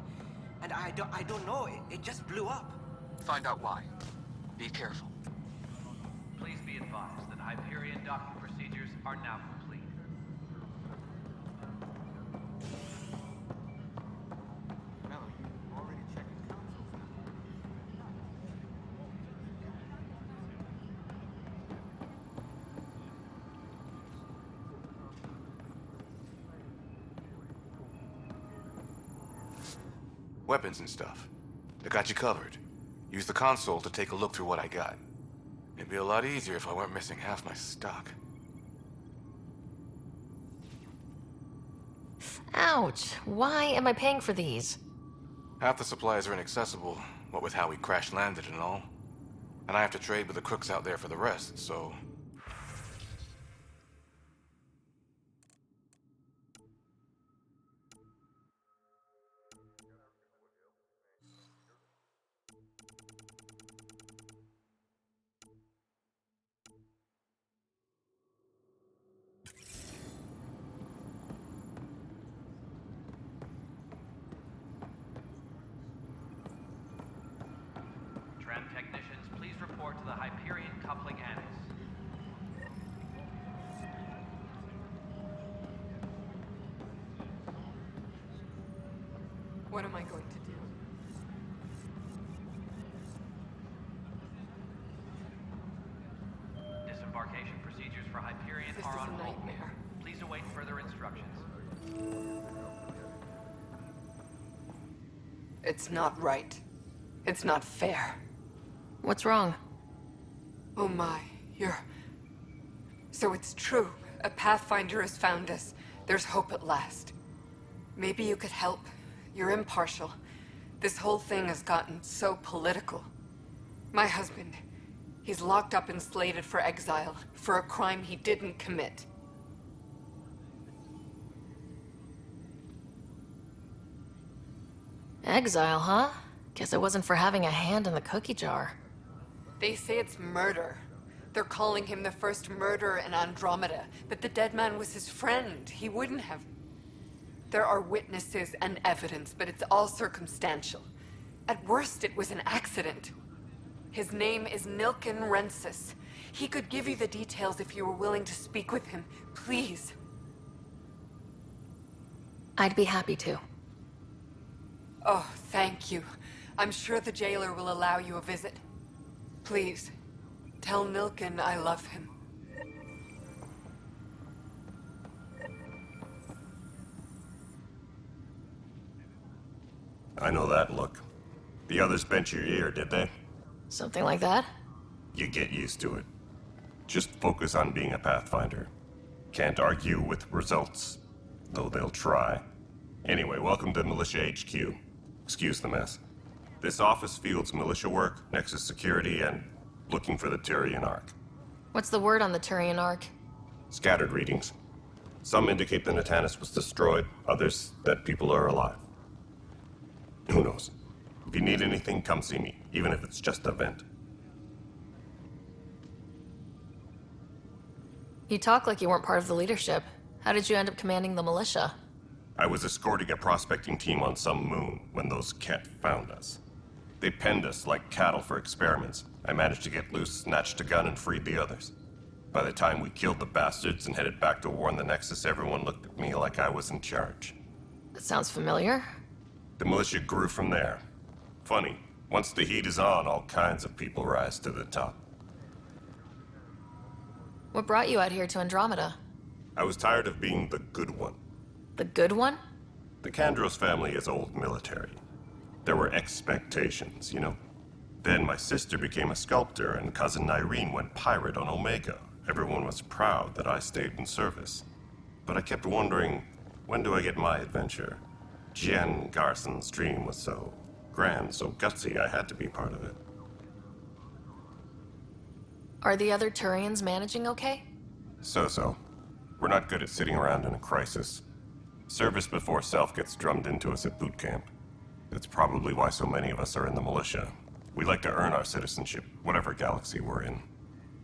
And I don't know, it just blew up. Find out why. Be careful. Please be advised that Hyperion docking procedures are now complete. Weapons and stuff. I got you covered. Use the console to take a look through what I got. It'd be a lot easier if I weren't missing half my stock. Ouch. Why am I paying for these? Half the supplies are inaccessible, what with how we crash-landed and all. And I have to trade with the crooks out there for the rest, so... Tram technicians, please report to the Hyperion coupling annex. What am I going to do? Disembarkation procedures for Hyperion This are is on a hold. nightmare. Please await further instructions. It's not right. It's not fair. What's wrong? Oh my, you're... So it's true. A Pathfinder has found us. There's hope at last. Maybe you could help. You're impartial. This whole thing has gotten so political. My husband, he's locked up and slated for exile for a crime he didn't commit. Exile, huh? Guess it wasn't for having a hand in the cookie jar. They say it's murder. They're calling him the first murderer in Andromeda, but the dead man was his friend. He wouldn't have... There are witnesses and evidence, but it's all circumstantial. At worst, it was an accident. His name is Nilken Rensis. He could give you the details if you were willing to speak with him. Please. I'd be happy to. Oh, thank you. I'm sure the jailer will allow you a visit. Please, tell Nilken I love him. I know that look. The others bent your ear, did they? Something like that? You get used to it. Just focus on being a Pathfinder. Can't argue with results, though they'll try. Anyway, welcome to Militia HQ. Excuse the mess. This office fields militia work, Nexus security, and looking for the Tyrian Ark. What's the word on the Turian Ark? Scattered readings. Some indicate the Natanus was destroyed, others that people are alive. Who knows? If you need anything, come see me, even if it's just a vent. You talk like you weren't part of the leadership. How did you end up commanding the militia? I was escorting a prospecting team on some moon when those Ket found us. They penned us like cattle for experiments. I managed to get loose, snatched a gun, and freed the others. By the time we killed the bastards and headed back to warn the Nexus, everyone looked at me like I was in charge. That sounds familiar. The militia grew from there. Funny, once the heat is on, all kinds of people rise to the top. What brought you out here to Andromeda? I was tired of being the good one. The good one? The Kandros family is old military. There were expectations, you know? Then my sister became a sculptor and cousin Irene went pirate on Omega. Everyone was proud that I stayed in service. But I kept wondering, when do I get my adventure? Jen Garson's dream was so grand, so gutsy, I had to be part of it. Are the other Turians managing okay? So-so. We're not good at sitting around in a crisis. Service before self gets drummed into us at boot camp. That's probably why so many of us are in the militia. We like to earn our citizenship, whatever galaxy we're in.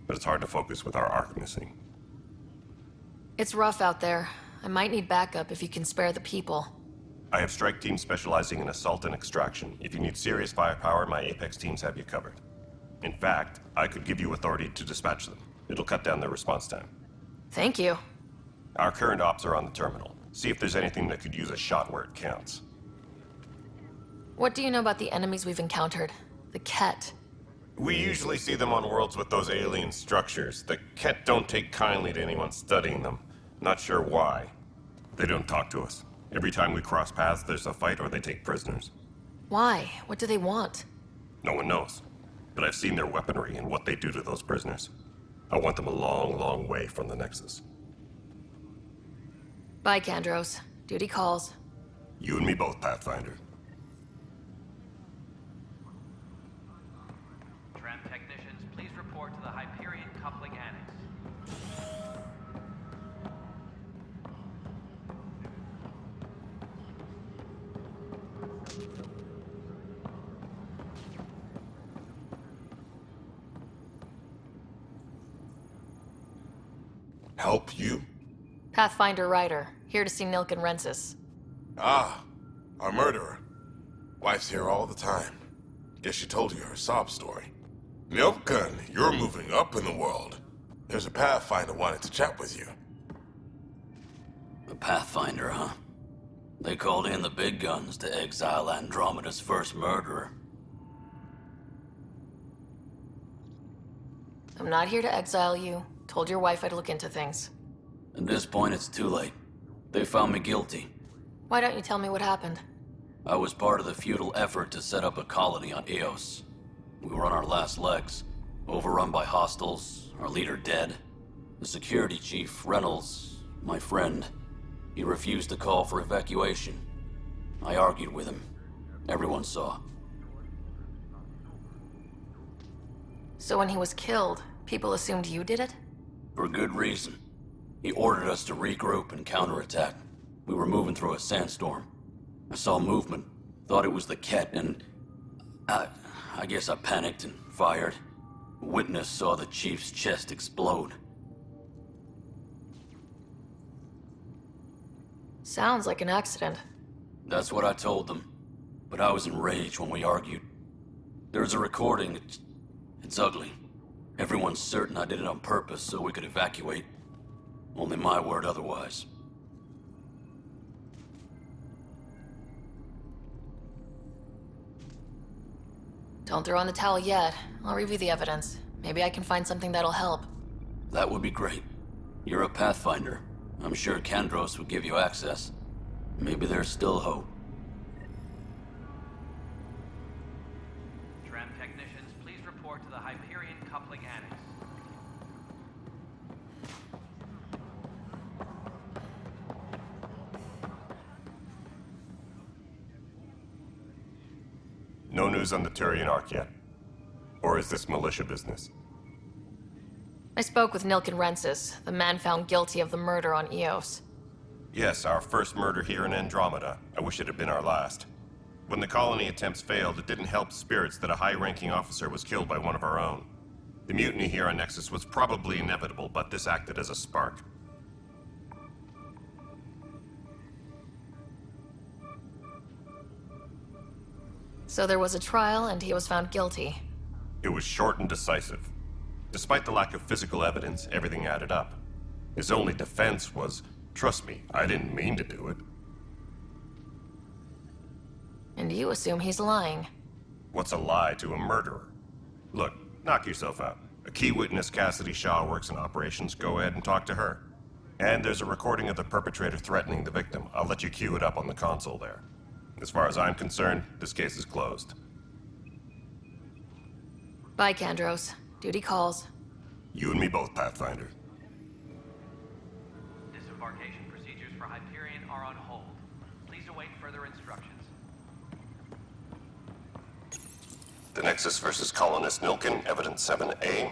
But it's hard to focus with our arc missing. It's rough out there. I might need backup if you can spare the people. I have strike teams specializing in assault and extraction. If you need serious firepower, my Apex teams have you covered. In fact, I could give you authority to dispatch them. It'll cut down their response time. Thank you. Our current ops are on the terminal. See if there's anything that could use a shot where it counts. What do you know about the enemies we've encountered? The Ket. We usually see them on worlds with those alien structures. The Ket don't take kindly to anyone studying them. Not sure why. They don't talk to us. Every time we cross paths, there's a fight or they take prisoners. Why? What do they want? No one knows. But I've seen their weaponry and what they do to those prisoners. I want them a long, long way from the Nexus. Bye, Kandros. Duty calls. You and me both, Pathfinder. Tram technicians, please report to the Hyperion Coupling Annex. Help you? Pathfinder Ryder, here to see Nilk and Rensis. Ah, our murderer. Wife's here all the time. Guess she told you her sob story. Nilkan, you're moving up in the world. There's a Pathfinder wanting to chat with you. The Pathfinder, huh? They called in the big guns to exile Andromeda's first murderer. I'm not here to exile you. Told your wife I'd look into things. At this point, it's too late. They found me guilty. Why don't you tell me what happened? I was part of the futile effort to set up a colony on Eos. We were on our last legs, overrun by hostiles, our leader dead. The security chief, Reynolds, my friend, he refused to call for evacuation. I argued with him. Everyone saw. So when he was killed, people assumed you did it? For good reason. He ordered us to regroup and counterattack. We were moving through a sandstorm. I saw movement, thought it was the Ket, and I guess I panicked and fired. A witness saw the chief's chest explode. Sounds like an accident. That's what I told them. But I was enraged when we argued. There's a recording. It's ugly. Everyone's certain I did it on purpose so we could evacuate. Only my word otherwise. Don't throw in the towel yet. I'll review the evidence. Maybe I can find something that'll help. That would be great. You're a Pathfinder. I'm sure Kandros would give you access. Maybe there's still hope. Tram technicians, please report to the Hyperion Coupling Annex. No news on the Turian Ark yet? Or is this militia business? I spoke with Nilk and Rensis, the man found guilty of the murder on Eos. Yes, our first murder here in Andromeda. I wish it had been our last. When the colony attempts failed, it didn't help spirits that a high-ranking officer was killed by one of our own. The mutiny here on Nexus was probably inevitable, but this acted as a spark. So there was a trial, and he was found guilty. It was short and decisive. Despite the lack of physical evidence, everything added up. His only defense was, "Trust me, I didn't mean to do it." And you assume he's lying. What's a lie to a murderer? Look, knock yourself out. A key witness, Cassidy Shaw, works in operations. Go ahead and talk to her. And there's a recording of the perpetrator threatening the victim. I'll let you cue it up on the console there. As far as I'm concerned, this case is closed. Bye, Kandros. Duty calls. You and me both, Pathfinder. Disembarkation procedures for Hyperion are on hold. Please await further instructions. The Nexus versus Colonist Nilkin, Evidence 7A.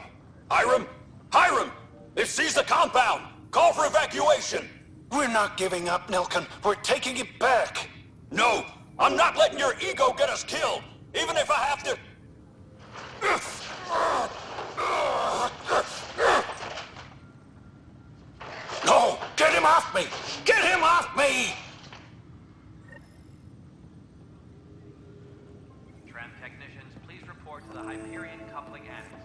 Hiram! Hiram! They've seized the compound! Call for evacuation! We're not giving up, Nilkin. We're taking it back. No! I'm not letting your ego get us killed! Even if I have to... No! Get him off me! Get him off me! Tram technicians, please report to the Hyperion coupling annex.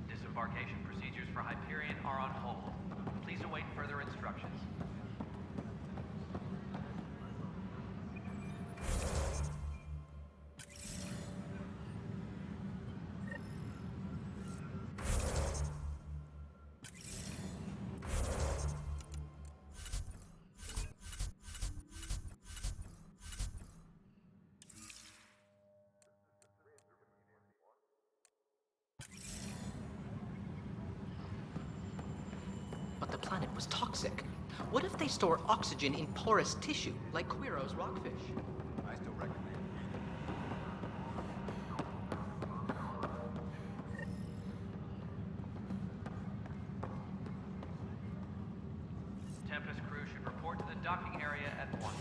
Disembarkation procedures for Hyperion are on hold. Please await further instructions. But the planet was toxic. What if they store oxygen in porous tissue, like Quiro's rockfish? I still recommend. Tempest crew should report to the docking area at once.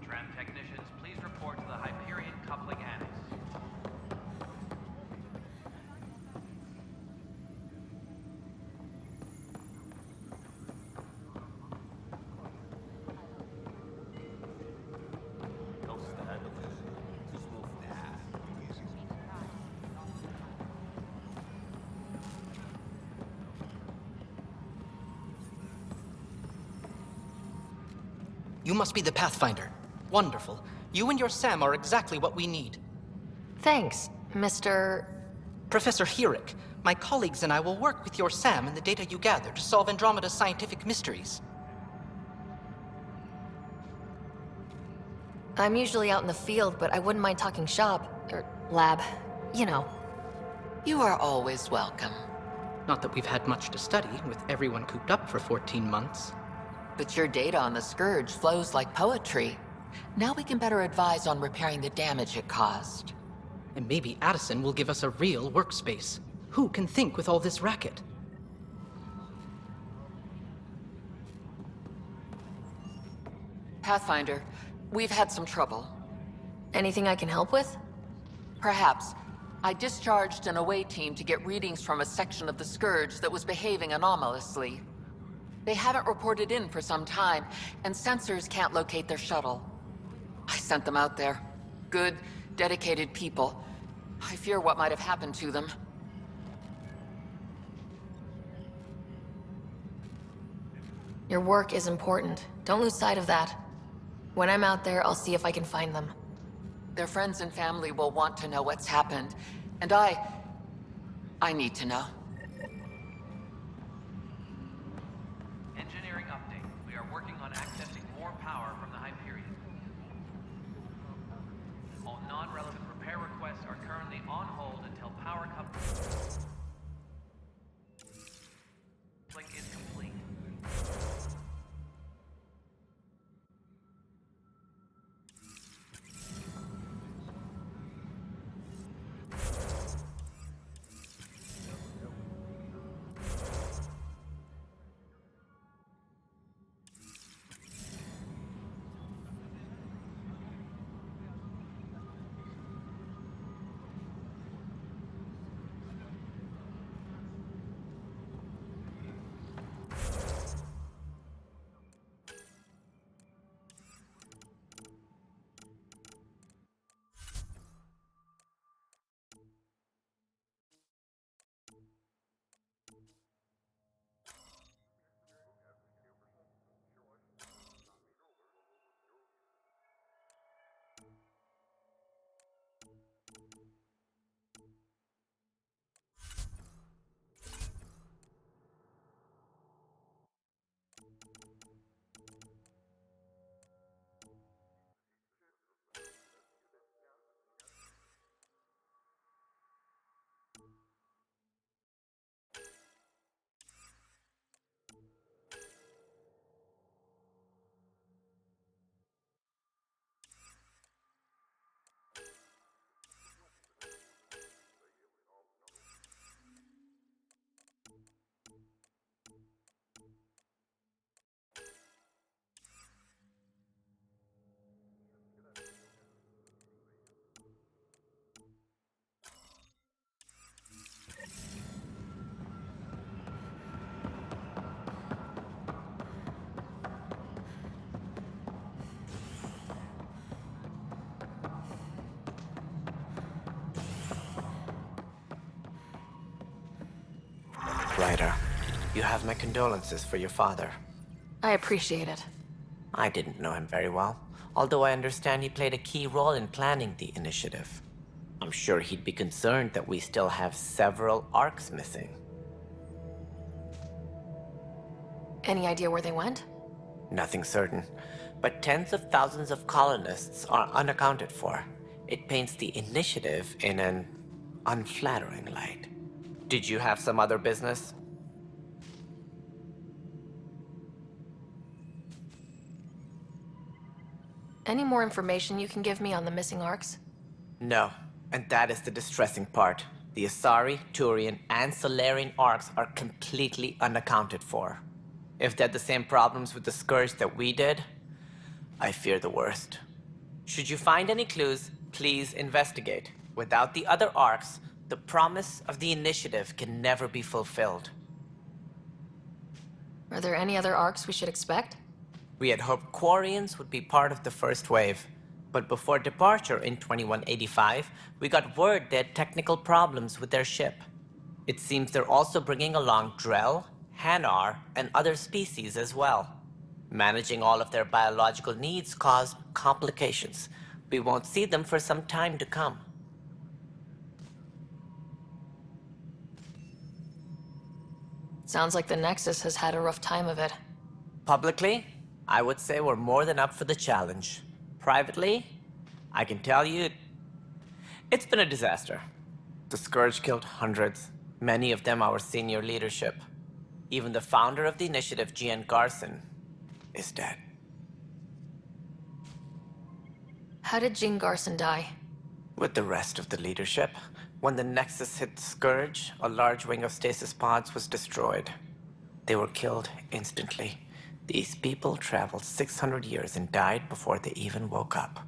Tram technicians, please report to the Hyperion coupling annex. You must be the Pathfinder. Wonderful. You and your Sam are exactly what we need. Thanks, Mr. Professor Herrick, my colleagues and I will work with your Sam and the data you gather to solve Andromeda's scientific mysteries. I'm usually out in the field, but I wouldn't mind talking shop. Or lab. You know. You are always welcome. Not that we've had much to study, with everyone cooped up for 14 months. But your data on the Scourge flows like poetry. Now we can better advise on repairing the damage it caused. And maybe Addison will give us a real workspace. Who can think with all this racket? Pathfinder, we've had some trouble. Anything I can help with? Perhaps. I discharged an away team to get readings from a section of the Scourge that was behaving anomalously. They haven't reported in for some time, and sensors can't locate their shuttle. I sent them out there. Good, dedicated people. I fear what might have happened to them. Your work is important. Don't lose sight of that. When I'm out there, I'll see if I can find them. Their friends and family will want to know what's happened. And I need to know. Engineering update. We are working on accessing more power from the Hyperion. All non-relevant repair requests are currently on hold until power coupling is complete. Ryder, you have my condolences for your father. I appreciate it. I didn't know him very well, although I understand he played a key role in planning the initiative. I'm sure he'd be concerned that we still have several arcs missing. Any idea where they went? Nothing certain, but tens of thousands of colonists are unaccounted for. It paints the initiative in an unflattering light. Did you have some other business? Any more information you can give me on the missing arcs? No, and that is the distressing part. The Asari, Turian, and Solarian arcs are completely unaccounted for. If they had the same problems with the Scourge that we did, I fear the worst. Should you find any clues, please investigate. Without the other arcs, the promise of the initiative can never be fulfilled. Are there any other arcs we should expect? We had hoped Quarians would be part of the first wave, but before departure in 2185, we got word they had technical problems with their ship. It seems they're also bringing along Drell, Hanar, and other species as well. Managing all of their biological needs caused complications. We won't see them for some time to come. Sounds like the Nexus has had a rough time of it. Publicly, I would say we're more than up for the challenge. Privately, I can tell you, it's been a disaster. The Scourge killed hundreds, many of them our senior leadership. Even the founder of the initiative, Gian Garson, is dead. How did Jean Garson die? With the rest of the leadership, when the Nexus hit the Scourge, a large wing of stasis pods was destroyed. They were killed instantly. These people traveled 600 years and died before they even woke up.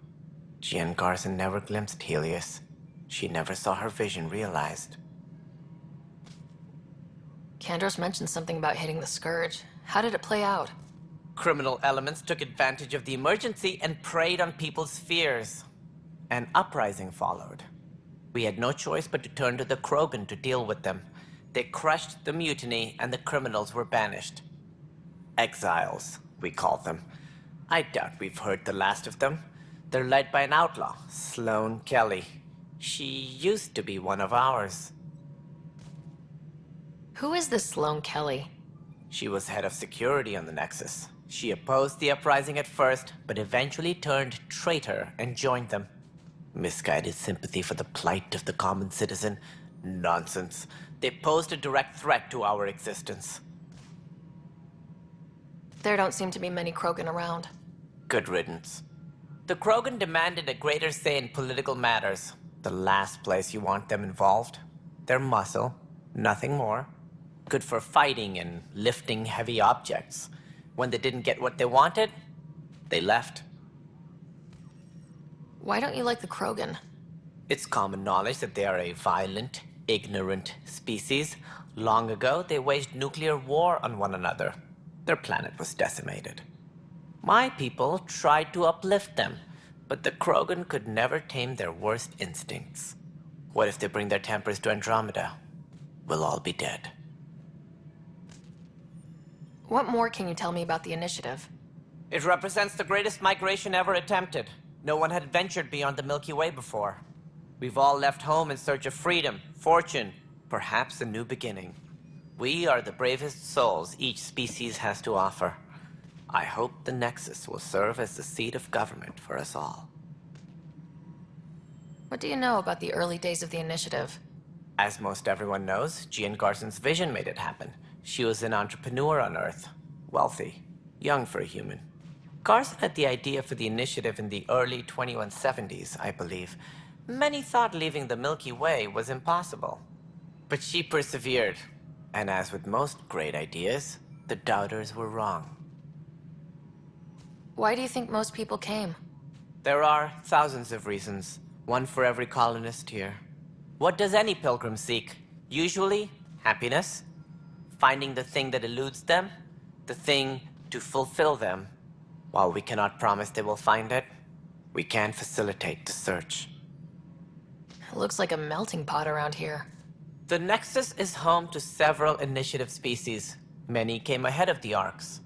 Jean Garson never glimpsed Helios. She never saw her vision realized. Kandros mentioned something about hitting the Scourge. How did it play out? Criminal elements took advantage of the emergency and preyed on people's fears. An uprising followed. We had no choice but to turn to the Krogan to deal with them. They crushed the mutiny and the criminals were banished. Exiles, we call them. I doubt we've heard the last of them. They're led by an outlaw, Sloane Kelly. She used to be one of ours. Who is this Sloane Kelly? She was head of security on the Nexus. She opposed the uprising at first, but eventually turned traitor and joined them. Misguided sympathy for the plight of the common citizen? Nonsense. They posed a direct threat to our existence. There don't seem to be many Krogan around. Good riddance. The Krogan demanded a greater say in political matters. The last place you want them involved. They're muscle, nothing more. Good for fighting and lifting heavy objects. When they didn't get what they wanted, they left. Why don't you like the Krogan? It's common knowledge that they are a violent, ignorant species. Long ago, they waged nuclear war on one another. Their planet was decimated. My people tried to uplift them, but the Krogan could never tame their worst instincts. What if they bring their tempers to Andromeda? We'll all be dead. What more can you tell me about the initiative? It represents the greatest migration ever attempted. No one had ventured beyond the Milky Way before. We've all left home in search of freedom, fortune, perhaps a new beginning. We are the bravest souls each species has to offer. I hope the Nexus will serve as the seat of government for us all. What do you know about the early days of the initiative? As most everyone knows, Jean Garson's vision made it happen. She was an entrepreneur on Earth. Wealthy. Young for a human. Garson had the idea for the initiative in the early 2170s, I believe. Many thought leaving the Milky Way was impossible. But she persevered. And as with most great ideas, the doubters were wrong. Why do you think most people came? There are thousands of reasons, one for every colonist here. What does any pilgrim seek? Usually, happiness. Finding the thing that eludes them, the thing to fulfill them. While we cannot promise they will find it, we can facilitate the search. It looks like a melting pot around here. The Nexus is home to several initiative species. Many came ahead of the Arks.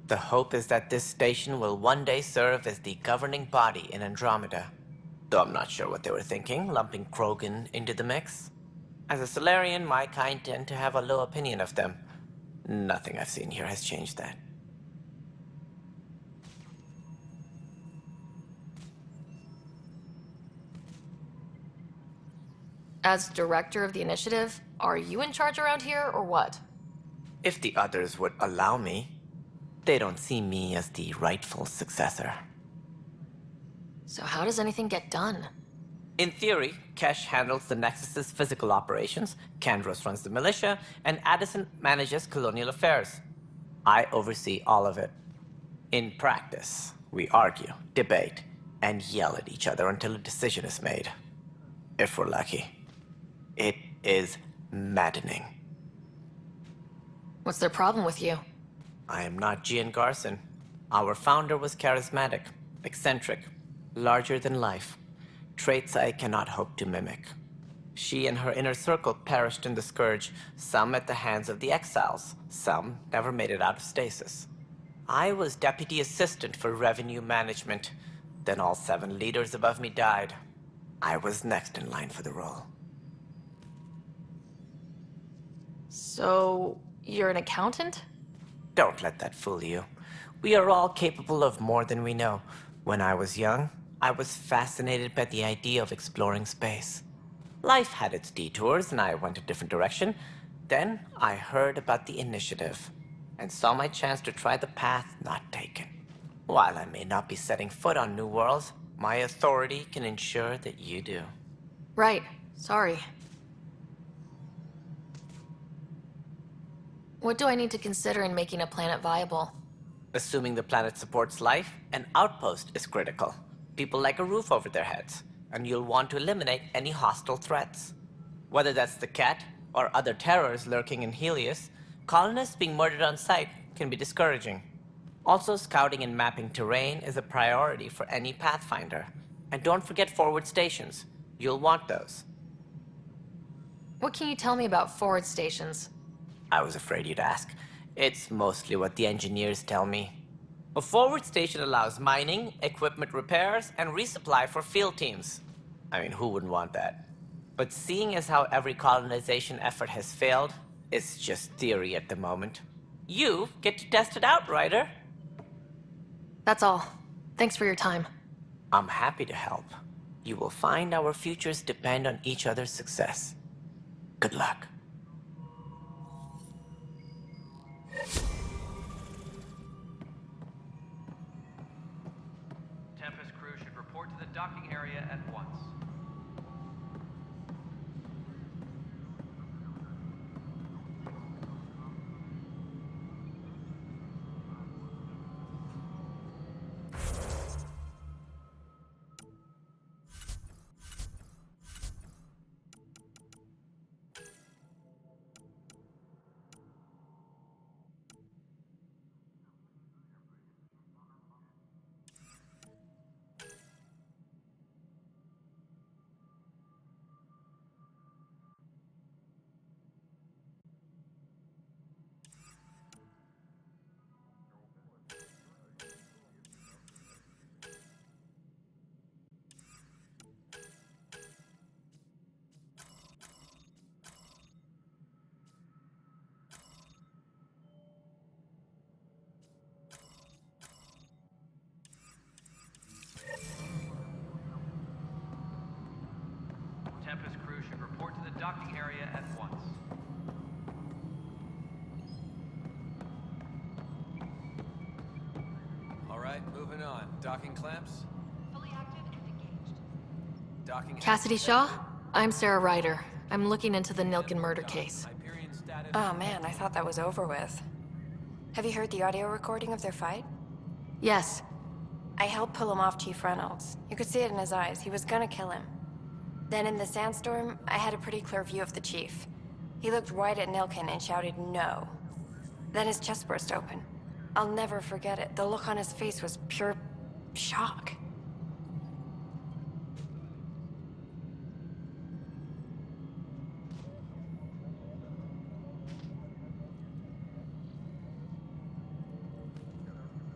The hope is that this station will one day serve as the governing body in Andromeda. Though I'm not sure what they were thinking, lumping Krogan into the mix. As a Solarian, my kind tend to have a low opinion of them. Nothing I've seen here has changed that. As director of the initiative, are you in charge around here, or what? If the others would allow me, they don't see me as the rightful successor. So how does anything get done? In theory, Kesh handles the Nexus's physical operations, Kandros runs the militia, and Addison manages colonial affairs. I oversee all of it. In practice, we argue, debate, and yell at each other until a decision is made. If we're lucky. It is maddening. What's their problem with you? I am not Jean Garson. Our founder was charismatic, eccentric, larger than life. Traits I cannot hope to mimic. She and her inner circle perished in the Scourge, some at the hands of the Exiles, some never made it out of stasis. I was deputy assistant for revenue management. Then all 7 leaders above me died. I was next in line for the role. So, you're an accountant? Don't let that fool you. We are all capable of more than we know. When I was young, I was fascinated by the idea of exploring space. Life had its detours, and I went a different direction. Then I heard about the initiative, and saw my chance to try the path not taken. While I may not be setting foot on new worlds, my authority can ensure that you do. Right. Sorry. What do I need to consider in making a planet viable? Assuming the planet supports life, an outpost is critical. People like a roof over their heads, and you'll want to eliminate any hostile threats. Whether that's the cat, or other terrors lurking in Helios, colonists being murdered on sight can be discouraging. Also, scouting and mapping terrain is a priority for any Pathfinder. And don't forget forward stations. You'll want those. What can you tell me about forward stations? I was afraid you'd ask. It's mostly what the engineers tell me. A forward station allows mining, equipment repairs, and resupply for field teams. I mean, who wouldn't want that? But seeing as how every colonization effort has failed, it's just theory at the moment. You get to test it out, Ryder. That's all. Thanks for your time. I'm happy to help. You will find our futures depend on each other's success. Good luck. Tempest crew should report to the docking area at once. Tempest crew should report to the docking area at once. All right, moving on. Docking clamps? Fully active and engaged. Docking. Cassidy Shaw? I'm Sarah Ryder. I'm looking into the Nilken murder case. Oh man, I thought that was over with. Have you heard the audio recording of their fight? Yes. I helped pull him off Chief Reynolds. You could see it in his eyes. He was gonna kill him. Then in the sandstorm, I had a pretty clear view of the chief. He looked right at Nilken and shouted no. Then his chest burst open. I'll never forget it. The look on his face was pure shock.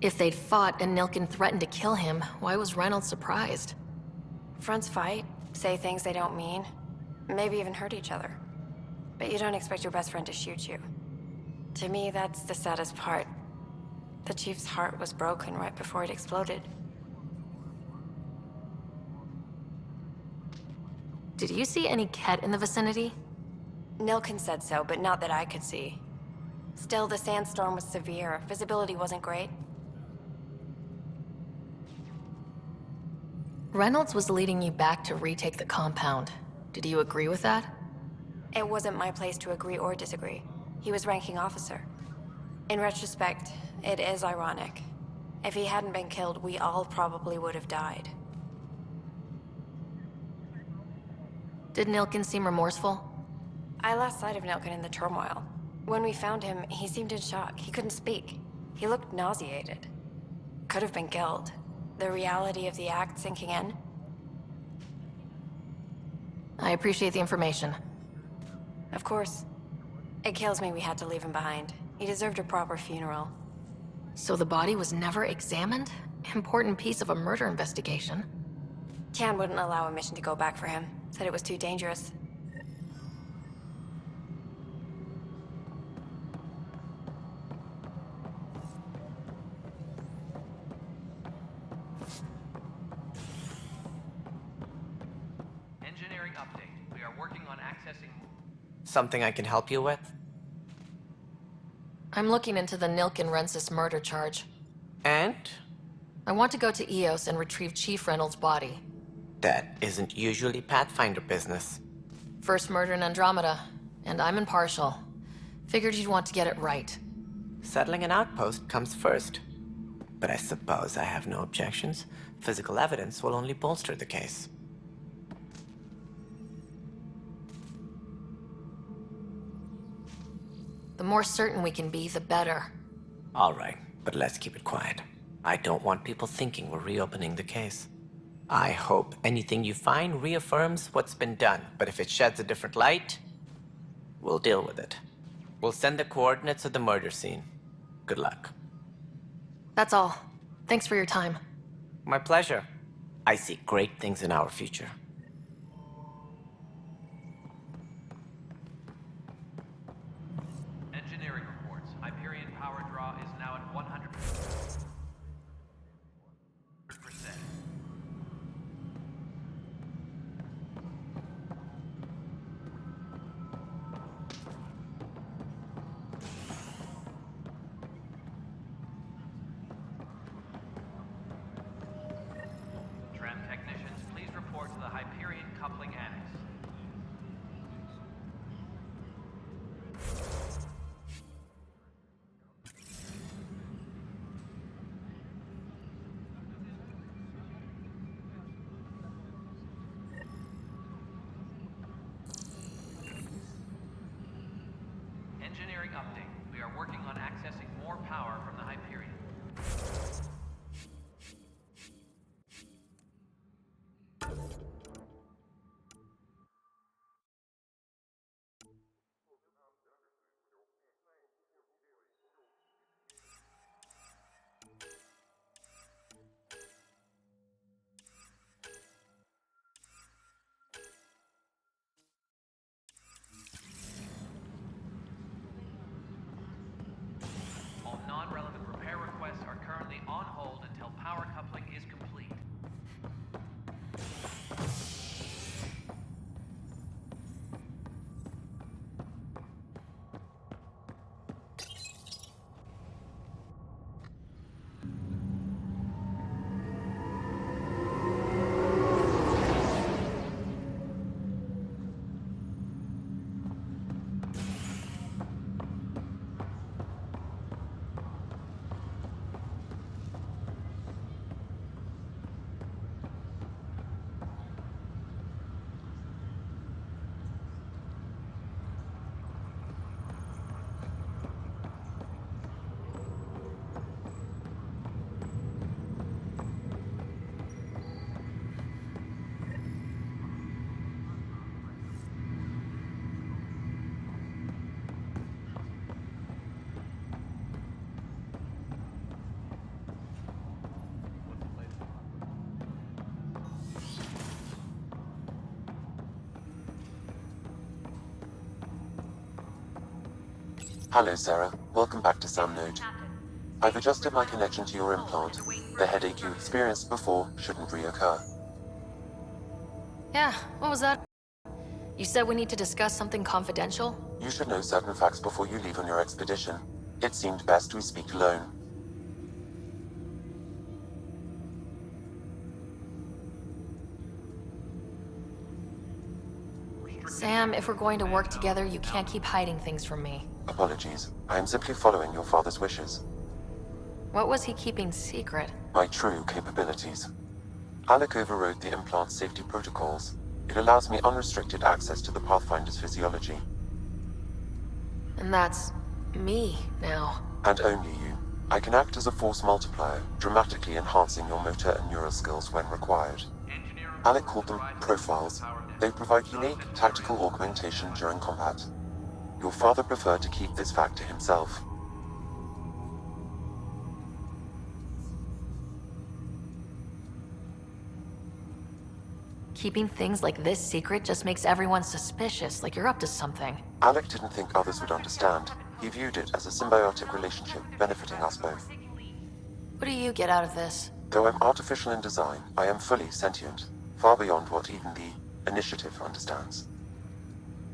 If they'd fought and Nilken threatened to kill him, why was Reynolds surprised? Fronts fight, say things they don't mean, maybe even hurt each other. But you don't expect your best friend to shoot you. To me, that's the saddest part. The chief's heart was broken right before it exploded. Did you see any Ket in the vicinity? Nilken said so, but not that I could see. Still, the sandstorm was severe. Visibility wasn't great. Reynolds was leading you back to retake the compound. Did you agree with that? It wasn't my place to agree or disagree. He was ranking officer. In retrospect, it is ironic. If he hadn't been killed, we all probably would have died. Did Nilken seem remorseful? I lost sight of Nilken in the turmoil. When we found him, he seemed in shock. He couldn't speak. He looked nauseated. Could have been killed. The reality of the act sinking in. I appreciate the information. Of course. It kills me we had to leave him behind. He deserved a proper funeral. So the body was never examined? Important piece of a murder investigation. Tian wouldn't allow a mission to go back for him. Said it was too dangerous. Engineering update. We are working on accessing... Something I can help you with? I'm looking into the Nilken Rensis murder charge. And? I want to go to Eos and retrieve Chief Reynolds' body. That isn't usually Pathfinder business. First murder in Andromeda, and I'm impartial. Figured you'd want to get it right. Settling an outpost comes first. But I suppose I have no objections. Physical evidence will only bolster the case. The more certain we can be, the better. All right, but let's keep it quiet. I don't want people thinking we're reopening the case. I hope anything you find reaffirms what's been done, but if it sheds a different light, we'll deal with it. We'll send the coordinates of the murder scene. Good luck. That's all. Thanks for your time. My pleasure. I see great things in our future. Engineering reports. Hyperion power draw is now at 100%. Tram technicians, please report to the Hyperion coupling annex. Engineering update. We are working on accessing more power from the Hyperion. All non-relevant repair requests are currently on hold until power coupling is complete. Hello, Sarah. Welcome back to Sam Node. I've adjusted my connection to your implant. The headache you experienced before shouldn't reoccur. Yeah, what was that? You said we need to discuss something confidential? You should know certain facts before you leave on your expedition. It seemed best we speak alone. Sam, if we're going to work together, you can't keep hiding things from me. Apologies. I am simply following your father's wishes. What was he keeping secret? My true capabilities. Alec overrode the implant's safety protocols. It allows me unrestricted access to the Pathfinder's physiology. And that's me now. And only you. I can act as a force multiplier, dramatically enhancing your motor and neural skills when required. Alec called them profiles. They provide unique tactical augmentation during combat. Your father preferred to keep this fact to himself. Keeping things like this secret just makes everyone suspicious, like you're up to something. Alec didn't think others would understand. He viewed it as a symbiotic relationship benefiting us both. What do you get out of this? Though I'm artificial in design, I am fully sentient, far beyond what even the Initiative understands.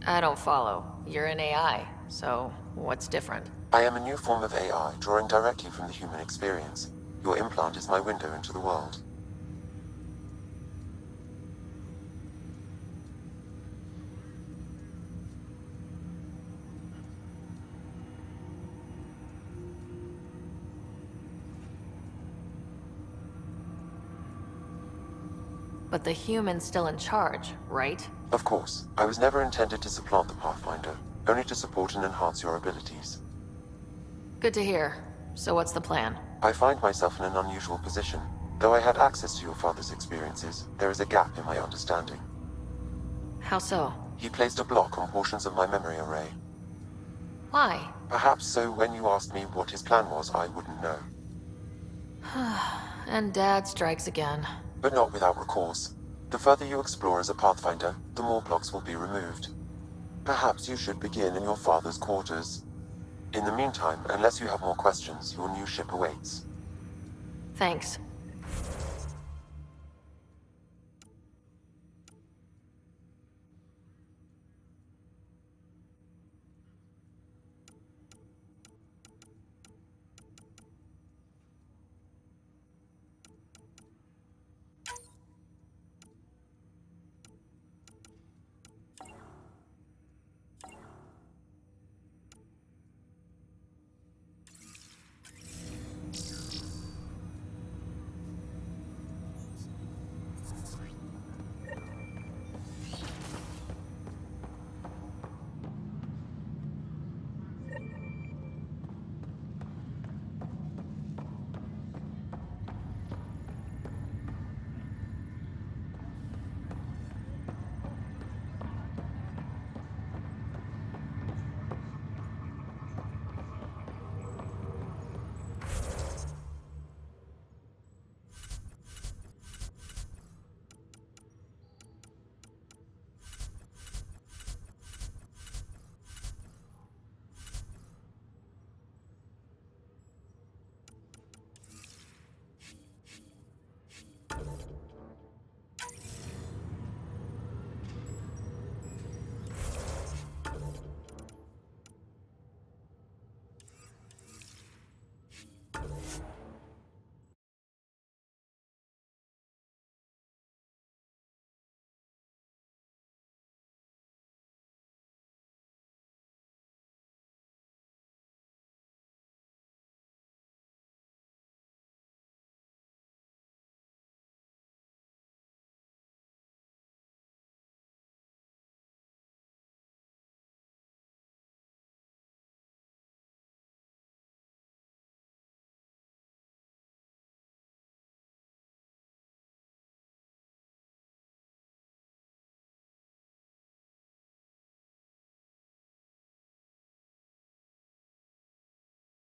I don't follow. You're an AI, so what's different? I am a new form of AI, drawing directly from the human experience. Your implant is my window into the world. But the human's still in charge, right? Of course. I was never intended to supplant the Pathfinder, only to support and enhance your abilities. Good to hear. So what's the plan? I find myself in an unusual position. Though I had access to your father's experiences, there is a gap in my understanding. How so? He placed a block on portions of my memory array. Why? Perhaps so when you asked me what his plan was, I wouldn't know. And Dad strikes again. But not without recourse. The further you explore as a Pathfinder, the more blocks will be removed. Perhaps you should begin in your father's quarters. In the meantime, unless you have more questions, your new ship awaits. Thanks.